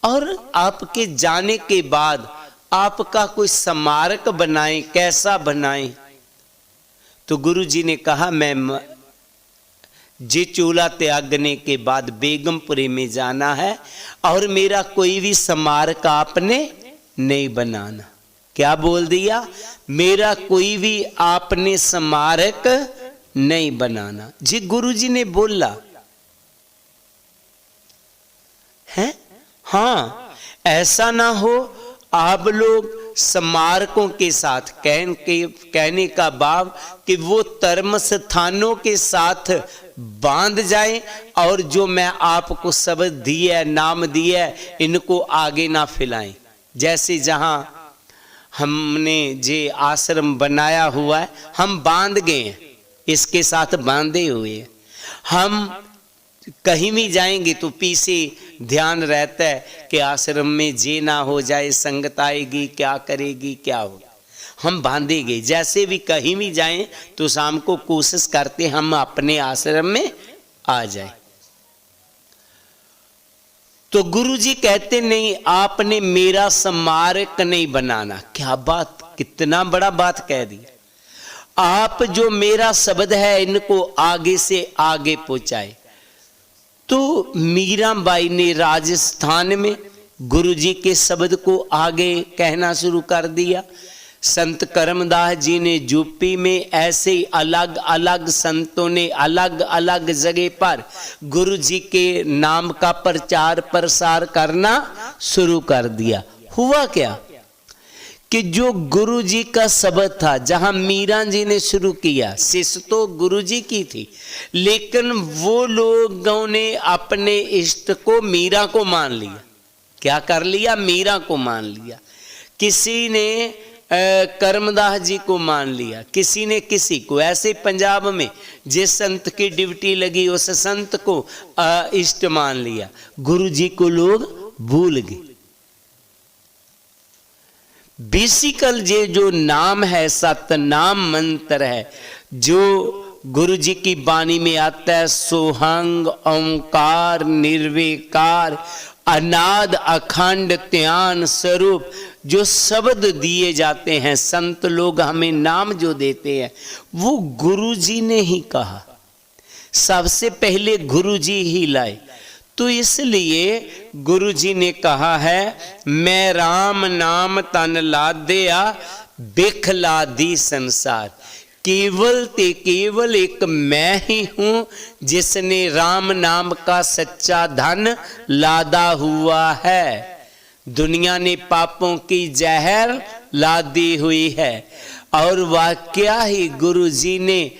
Speaker 2: और आपके जाने के बाद आपका कोई स्मारक बनाएं, कैसा बनाएं? तो गुरु जी ने कहा, मैं जे चोला त्यागने के बाद बेगमपुरे में जाना है और मेरा कोई भी स्मारक आपने नहीं बनाना। क्या बोल दिया? मेरा कोई भी आपने स्मारक नहीं बनाना। जी गुरु जी ने बोला है। हाँ, ऐसा ना हो आप लोग स्मारकों के साथ कहने का भाव कि वो धर्म स्थानों के साथ बांध जाए और जो मैं आपको शब्द दिया, नाम दिया, इनको आगे ना फैलाएं। जैसे जहां हमने जे आश्रम बनाया हुआ है, हम बांध गए हैं, इसके साथ बांधे हुए हैं। हम कहीं भी जाएंगे तो पीछे ध्यान रहता है कि आश्रम में जे ना हो जाए, संगत आएगी, क्या करेगी, क्या होगा। हम बांधे गए, जैसे भी कहीं भी जाएं तो शाम को कोशिश करते हम अपने आश्रम में आ जाए। तो गुरु जी कहते नहीं, आपने मेरा स्मारक नहीं बनाना। क्या बात, कितना बड़ा बात कह दी। आप जो मेरा शब्द है इनको आगे से आगे पहुंचाए। तो मीराबाई ने राजस्थान में गुरु जी के शब्द को आगे कहना शुरू कर दिया। संत करमदास जी ने यूपी में, ऐसे ही अलग अलग संतों ने अलग अलग जगह पर गुरु जी के नाम का प्रचार प्रसार करना शुरू कर दिया। हुआ क्या कि जो गुरु जी का शब्द था, जहां मीरा जी ने शुरू किया, शिष्य तो गुरु जी की थी, लेकिन वो लोगों ने अपने इष्ट को मीरा को मान लिया। क्या कर लिया? मीरा को मान लिया। किसी ने करमदास जी को मान लिया, किसी ने किसी को। ऐसे पंजाब में जिस संत की ड्यूटी लगी उस संत को इष्ट मान लिया। गुरु जी को लोग भूल गए। बेसिकल ये जो नाम है, सतनाम मंत्र है, जो गुरु जी की वाणी में आता है, सोहंग ओंकार निर्विकार अनाद अखंड त्यान स्वरूप, जो शब्द दिए जाते हैं, संत लोग हमें नाम जो देते हैं, वो गुरु जी ने ही कहा। सबसे पहले गुरु जी ही लाए। तो इसलिए गुरु जी ने कहा है, मैं राम नाम तन लादया बिखला दी संसार। केवल ते केवल एक मैं ही हूं जिसने राम नाम का सच्चा धन लादा हुआ है। दुनिया ने पापों की जहर लादी हुई है और वाकया ही गुरु जी ने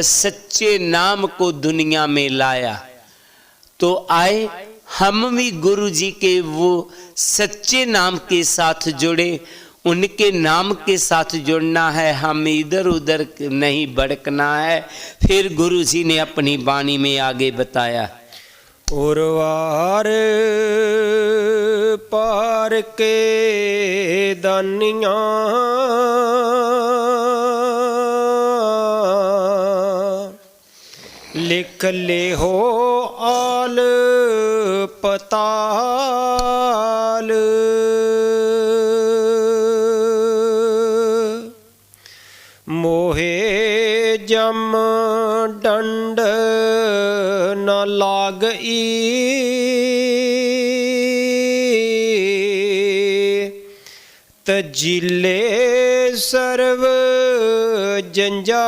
Speaker 2: सच्चे नाम को दुनिया में लाया। तो आए हम भी गुरु जी के वो सच्चे नाम के साथ जुड़े, उनके नाम के साथ जुड़ना है, हम इधर उधर नहीं भड़कना है। फिर गुरु जी ने अपनी वाणी में आगे बताया,
Speaker 1: उर्वार पार के दानिया लिख ले हो आल पताल। मोहे जम दंड न लागई, तजिले सर्व जंजाल।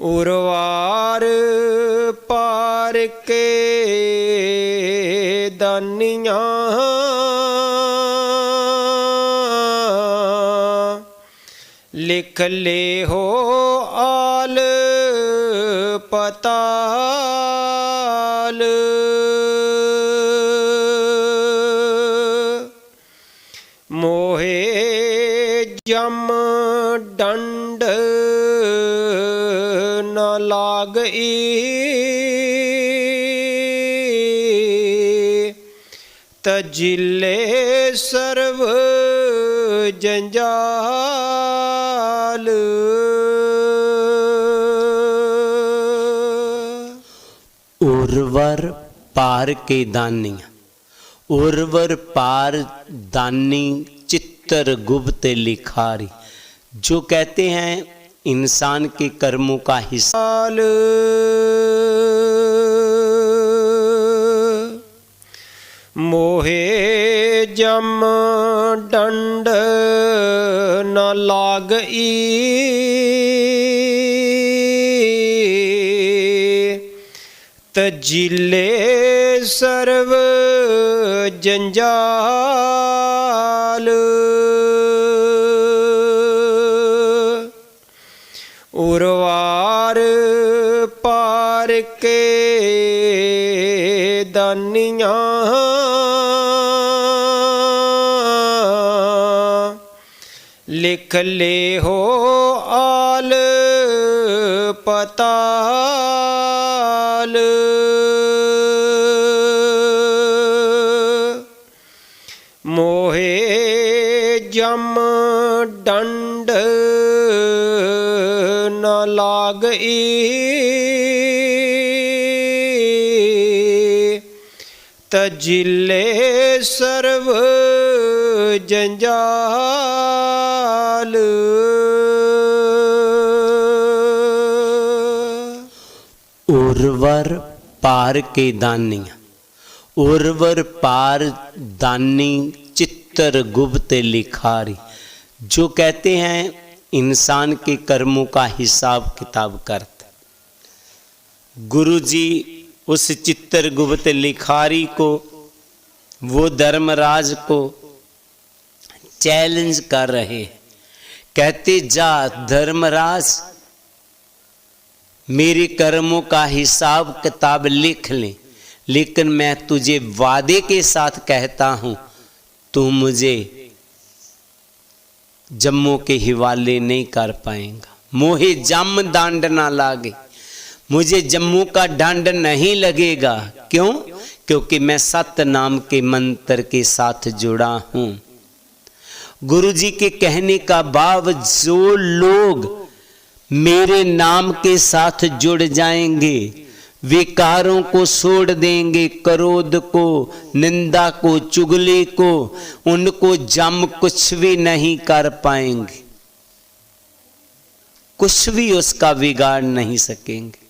Speaker 1: उरवार पार के दानियाँ, लिख ले हो आल पताल। मोहे जम दंड न लागई, तजिले सर्व जंजाल।
Speaker 2: उर्वर पार के दानी, उर्वर पार दानी चित्तर गुप्त लिखारी, जो कहते हैं इंसान के कर्मों का हिस्सा।
Speaker 1: मोहे जम दंड न लागई, तजिले सर्व जंजाल। उरवार पार के दानियाँ, लिख ले हो आल पताल। मोहे जम दंड न लागई, तजिले सर्व जंजाल।
Speaker 2: उर्वर पार के दानी, उर्वर पार दानी चित्तर गुप्त लिखारी, जो कहते हैं इंसान के कर्मों का हिसाब किताब करते। गुरु जी उस चित्तर गुप्त लिखारी को, वो धर्मराज को चैलेंज कर रहे हैं। कहते जा धर्मराज, मेरे कर्मों का हिसाब किताब लिख ले, लेकिन मैं तुझे वादे के साथ कहता हूं, तू मुझे जम्मू के हिवाले नहीं कर पाएगा। मोहे जम दंड ना लागे, मुझे जम्मू का दंड नहीं लगेगा। क्यों? क्योंकि मैं सत नाम के मंत्र के साथ जुड़ा हूं। गुरु जी के कहने का भाव, जो लोग मेरे नाम के साथ जुड़ जाएंगे, विकारों को छोड़ देंगे, क्रोध को, निंदा को, चुगली को, उनको जम कुछ भी नहीं कर पाएंगे, कुछ भी उसका बिगाड़ नहीं सकेंगे।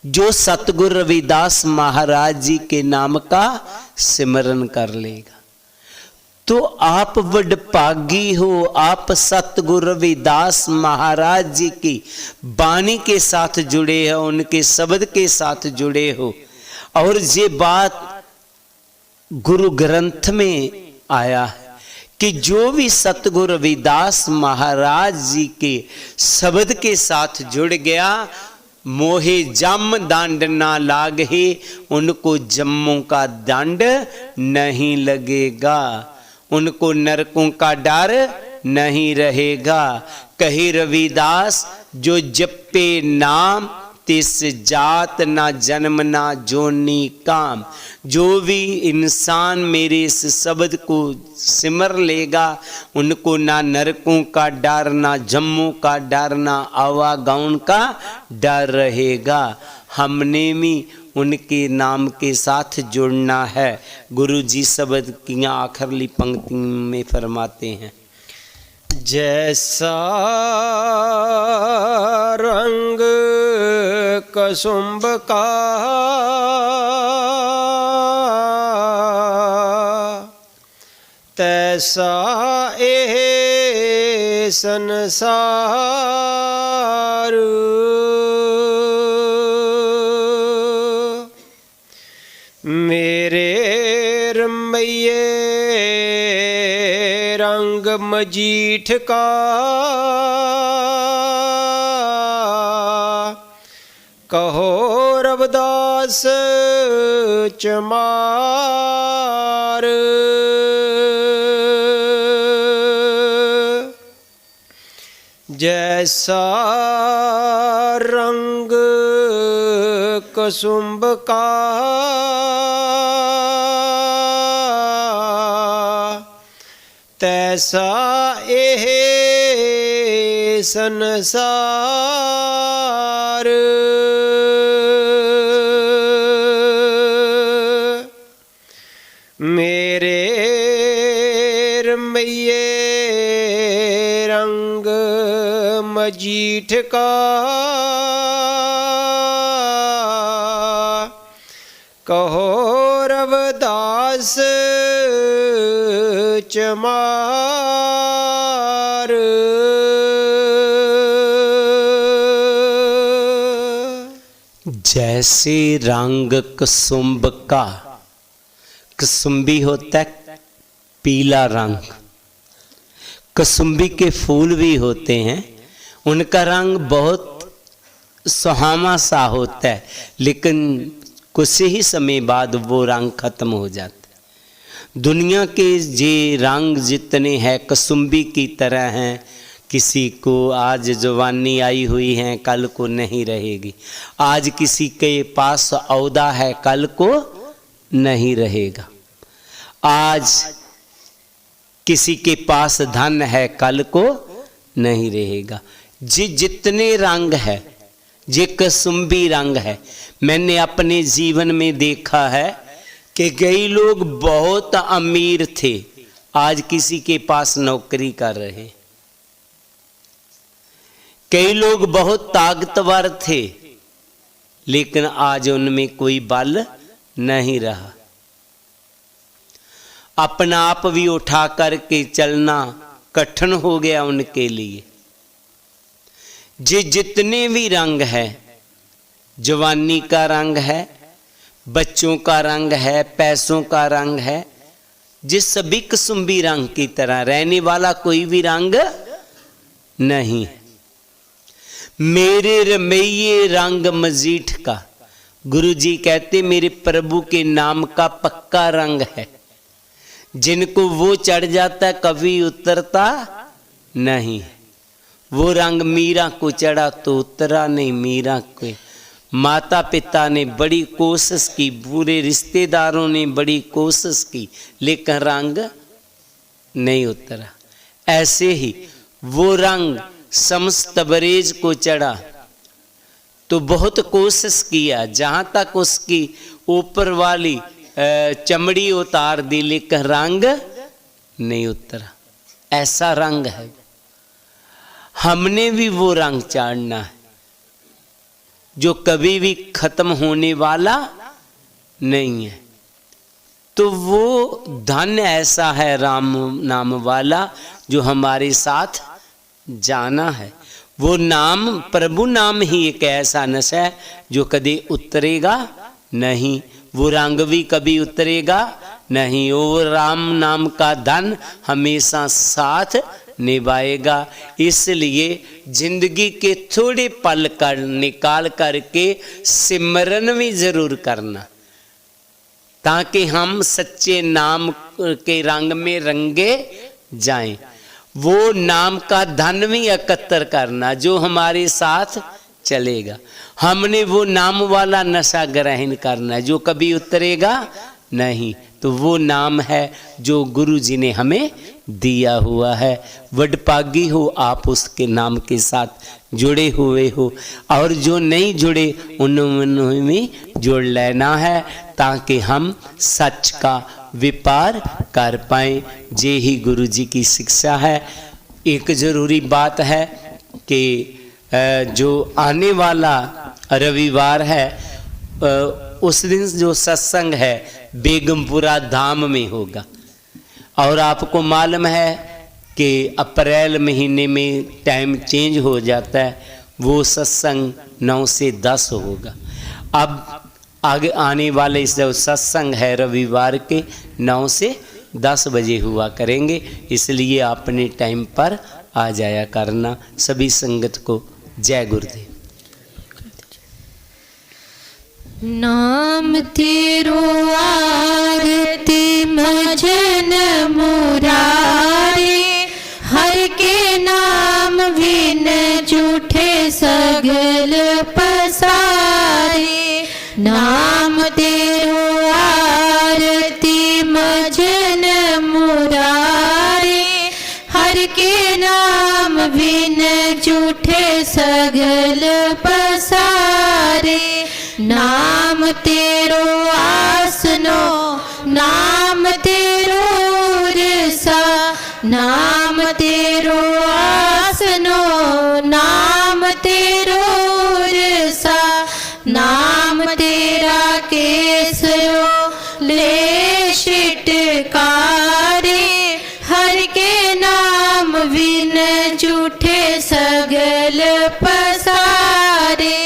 Speaker 2: जो सतगुरु रविदास महाराज जी के नाम का सिमरन कर लेगा, तो आप वडभागी हो। आप सतगुरु रविदास महाराज जी की वाणी के साथ जुड़े हो, उनके शब्द के साथ जुड़े हो। और ये बात गुरु ग्रंथ में आया है कि जो भी सतगुरु रविदास महाराज जी के शब्द के साथ जुड़ गया, मोहे जम दंड ना लागे, उनको जम्मों का दंड नहीं लगेगा, उनको नरकों का डर नहीं रहेगा। कहे रविदास, जो जपे नाम तिस जात ना जन्म ना जोनी काम। जो भी इंसान मेरे इस शब्द को सिमर लेगा, उनको ना नरकों का डर, ना जम्मू का डर, ना आवागमन का डर रहेगा। हमने भी उनके नाम के साथ जुड़ना है। गुरु जी शब्द की आखिरली पंक्ति में फरमाते हैं,
Speaker 1: जैसा रंग कसुम्भ का तैसा ए संसार। मेरे रमैये रंग मजीठ का कहो रविदास चमार। जैसा रंग कसुम्भ का तैसा एह संसार। मेरे रमैये रंग मजीठ का कहो रविदास चमार।
Speaker 2: जैसे रंग कुसुम्ब का, कुसुम्बी होता है पीला रंग, कुसुम्बी के फूल भी होते हैं, उनका रंग बहुत सुहाना सा होता है, लेकिन कुछ ही समय बाद वो रंग खत्म हो जाता है। दुनिया के जे रंग जितने हैं कुसुम्बी की तरह हैं, किसी को आज जवानी आई हुई है कल को नहीं रहेगी, आज किसी के पास औदा है कल को नहीं रहेगा, आज किसी के पास धन है कल को नहीं रहेगा। जे जितने रंग है जे कुसुम्बी रंग है। मैंने अपने जीवन में देखा है कि कई लोग बहुत अमीर थे, आज किसी के पास नौकरी कर रहे। कई लोग बहुत ताकतवर थे, लेकिन आज उनमें कोई बल नहीं रहा। अपना आप भी उठा करके चलना कठिन हो गया उनके लिए। जे जितने भी रंग है, जवानी का रंग है, बच्चों का रंग है, पैसों का रंग है, जिस सभी कुसुम्बी रंग की तरह रहने वाला कोई भी रंग नहीं। मेरे रमैये रंग मजीठ का, गुरु जी कहते मेरे प्रभु के नाम का पक्का रंग है, जिनको वो चढ़ जाता है कभी उतरता नहीं। वो रंग मीरा को चढ़ा तो उतरा नहीं। मीरा को माता पिता ने बड़ी कोशिश की, पूरे रिश्तेदारों ने बड़ी कोशिश की, लेकिन रंग नहीं उतरा। ऐसे ही वो रंग समस्त तबरेज को चढ़ा तो बहुत कोशिश किया, जहां तक उसकी ऊपर वाली चमड़ी उतार दी, लेकिन रंग नहीं उतरा। ऐसा रंग है। हमने भी वो रंग चाड़ना है जो कभी भी खत्म होने वाला नहीं है। तो वो धन ऐसा है राम नाम वाला जो हमारे साथ जाना है। वो नाम, प्रभु नाम ही एक ऐसा नशा है जो कभी उतरेगा नहीं, वो रंग भी कभी उतरेगा नहीं। वो राम नाम का धन हमेशा साथ निभाएगा। इसलिए जिंदगी के थोड़े पल कर निकाल करके सिमरन भी जरूर करना, ताकि हम सच्चे नाम के रंग में रंगे जाएं। वो नाम का धन भी एकत्र करना जो हमारे साथ चलेगा। हमने वो नाम वाला नशा ग्रहण करना है जो कभी उतरेगा नहीं, तो वो नाम है जो गुरु जी ने हमें दिया हुआ है। वडभागी हो आप उसके नाम के साथ जुड़े हुए हो, और जो नहीं जुड़े उन्होंने में जुड़ लेना है, ताकि हम सच का व्यापार कर पाएं। ये ही गुरु जी की शिक्षा है। एक ज़रूरी बात है कि जो आने वाला रविवार है उस दिन जो सत्संग है बेगमपुरा धाम में होगा, और आपको मालूम है कि अप्रैल महीने में टाइम चेंज हो जाता है, वो सत्संग 9 से 10 होगा। अब आगे आने वाले जो सत्संग है रविवार के 9 से 10 बजे हुआ करेंगे, इसलिए अपने टाइम पर आ जाया करना। सभी संगत को जय गुरुदेव।
Speaker 3: नाम तेरो आरती भजन मुरारे, हर के नाम बिन झूठे सगल पसारे। नाम तेरो आरती भजन मुरारे, हर के नाम बिन झूठे सगल पसारे। नाम तेरो आसनो नाम तेरो रसा, नाम तेरो आसनो नाम तेरो रसा। नाम तेरा केसरो ले शिटकारे, हर के नाम बिन झूठे सगल पसारे।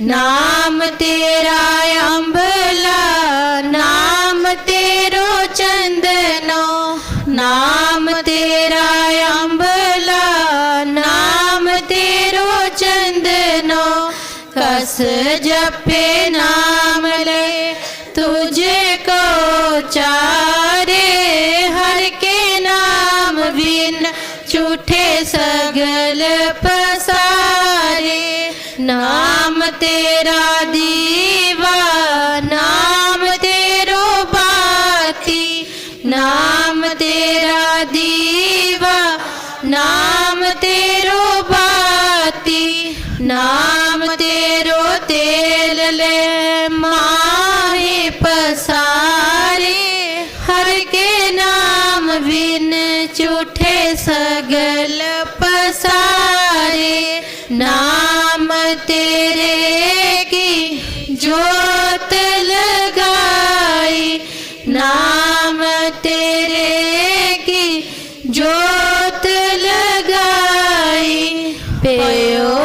Speaker 3: नाम तेरा अम्बला नाम तेरो चंदनो, नाम तेरा अम्बला नाम तेरो चंदनो। कस जपे नाम ले तुझे को चारे, हर के नाम बिन झूठे सगल पसारे। नाम तेरा दीवा नाम तेरो बाती, नाम तेरा दीवा नाम तेरो बाती। नाम तेरो तेल ले माहे पसारे, हर के नाम बिन झूठे सगल पसारे। नाम तेरे की जोत लगाई, नाम तेरे की जोत लगाई। पेयो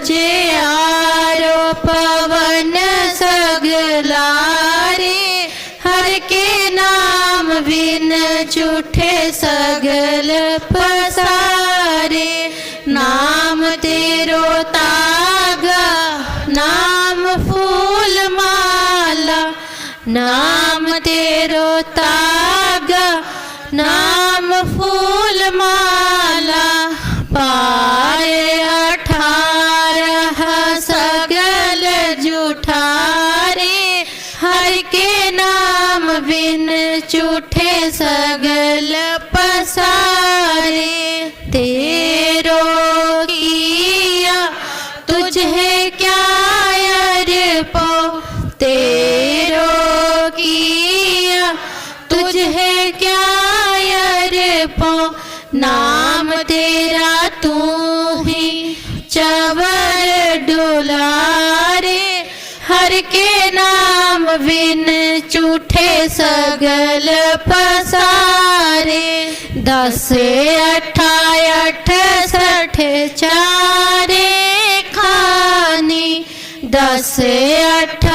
Speaker 3: जे आरो पवन सगलारे, हर के नाम बिन झूठे सगल पसारे। नाम तेरो तागा नाम फूल माला, नाम तेरो तागा नाम फूल माला। पाए 18 सगल जुठारे, हर के नाम बिन झूठे सगल पसारे। तेरो किया तुझे क्या अर्पो, तेरो किया तुझे क्या अर्पो। नाम तेरा तू ही चवर डुलारे, हर के नाम बिन झूठे सगल पसारे। 10 8 68 चारे खानी, 10 8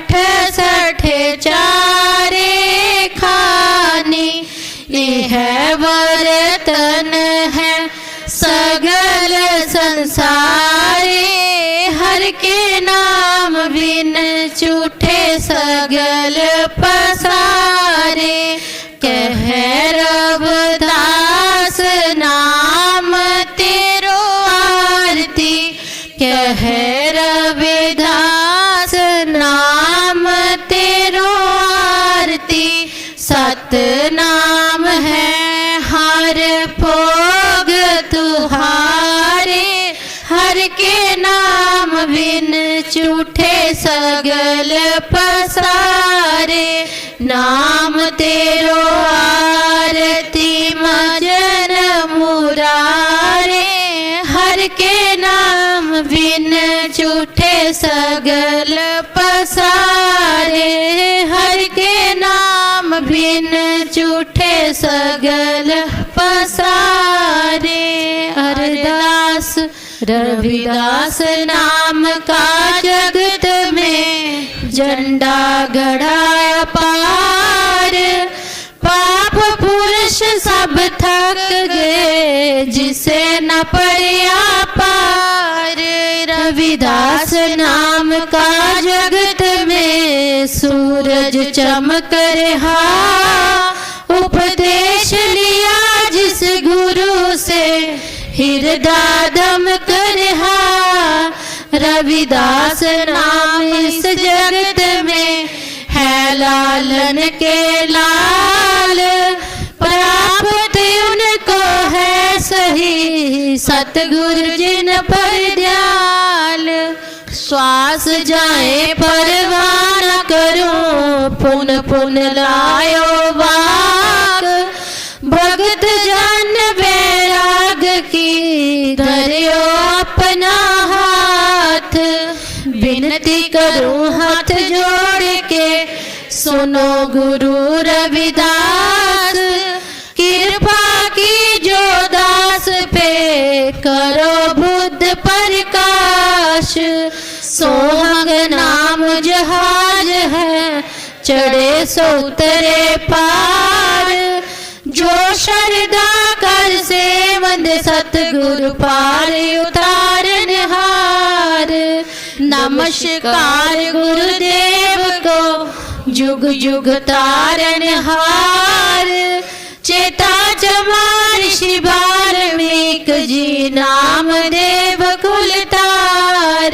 Speaker 3: 68 चारे खानी। यह बर्तन है सगल संसारे, हर के नाम बिन झूठे सगल पसारे। कह रविदास नाम तेरो आरती, कह रविदास नाम तेरो आरती। नाम है हर भोग तुहारे, हर के नाम बिन झूठे सगल पसारे। नाम तेरो आरती मजन मुरारे, हर के नाम बिन झूठे सगल पसारे, हर के नाम बिन झूठे सगल पसारे। अरदास रविदास नाम का जगत में झंडा गड़ा पार, पाप पुरुष सब थक गए जिसे न पड़िया पार। रविदास नाम का जगत में सूरज चमक रहा, उपदेश लिया जिस गुरु से हृदय दमक रहा। रविदास नाम इस जगत में है लालन के लाल, प्राप्त उनको है सही सतगुरु जिन पर दयाल। श्वास जाए परवाह न करो, पुन पुन लायो वाक, भगत जन बैराग की धरियो अपना हाथ। विनती करूं हाथ जोड़ के सुनो गुरु रविदास, कृपा की जो दास पे करो बुद्ध प्रकाश। सोहंग नाम जहाज है चढ़े सो उतरे पार, जो श्रद्धा कर सेवंद सतगुरु पार उतारन हार। नमस्कार गुरुदेव को जुग जुग तारन हार, चेता चमार ऋषि वाल्मीक जी नाम देव कुल तार।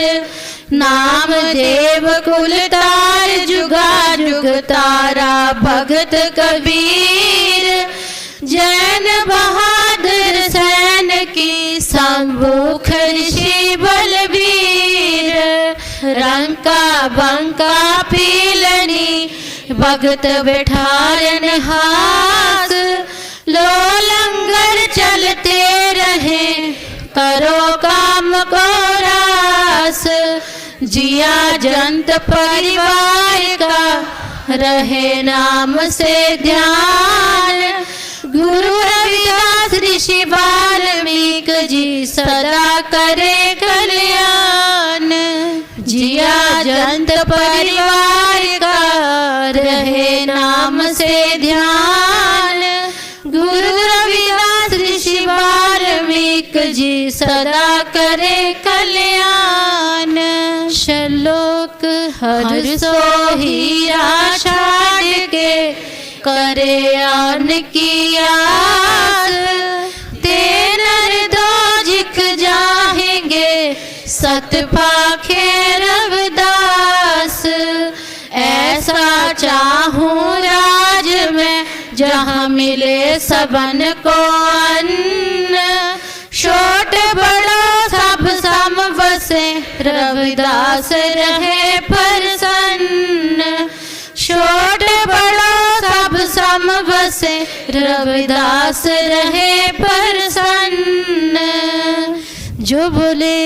Speaker 3: नाम देव कुल तार जुगा जुग तारा भगत कबीर, जैन बहादुर सैन की संभूख ऋषि बलबीर। रंका बंका पीलनी भगत बैठारन हास, लो लंगर चलते रहे करो काम को रास। जिया जंत परिवार का रहे नाम से ध्यान, गुरु रविदास ऋषि वाल्मीक जी सदा करे कल्याण। जिया जंत परिवार का रहे नाम से ध्यान, गुरु रविदास ऋषि वाल्मीक जी सदा करे कल्याण। श्लोक हर सो हीरा छाड़ के करे आन की आस, तेनर दो जिक जाएंगे सत पाखे रविदास। ऐसा चाहूं राज में जहाँ मिले सबन को अन्न, छोट बड़ा सब सम बसे रविदास रहे प्रसन्न। छोट बड़ा सब सम बसे रविदास रहे प्रसन्न। जो बोले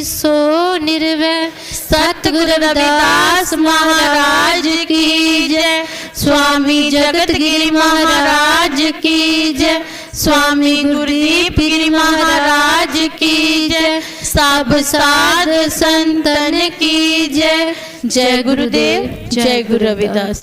Speaker 3: सो निर्भय सतगुरु रविदास महाराज की जय। स्वामी जगत गिरी महाराज की जय। स्वामी गुरुदीप गिरी महाराज की जय। सब साध संतन की जय। जय गुरुदेव जय गुरु रविदास।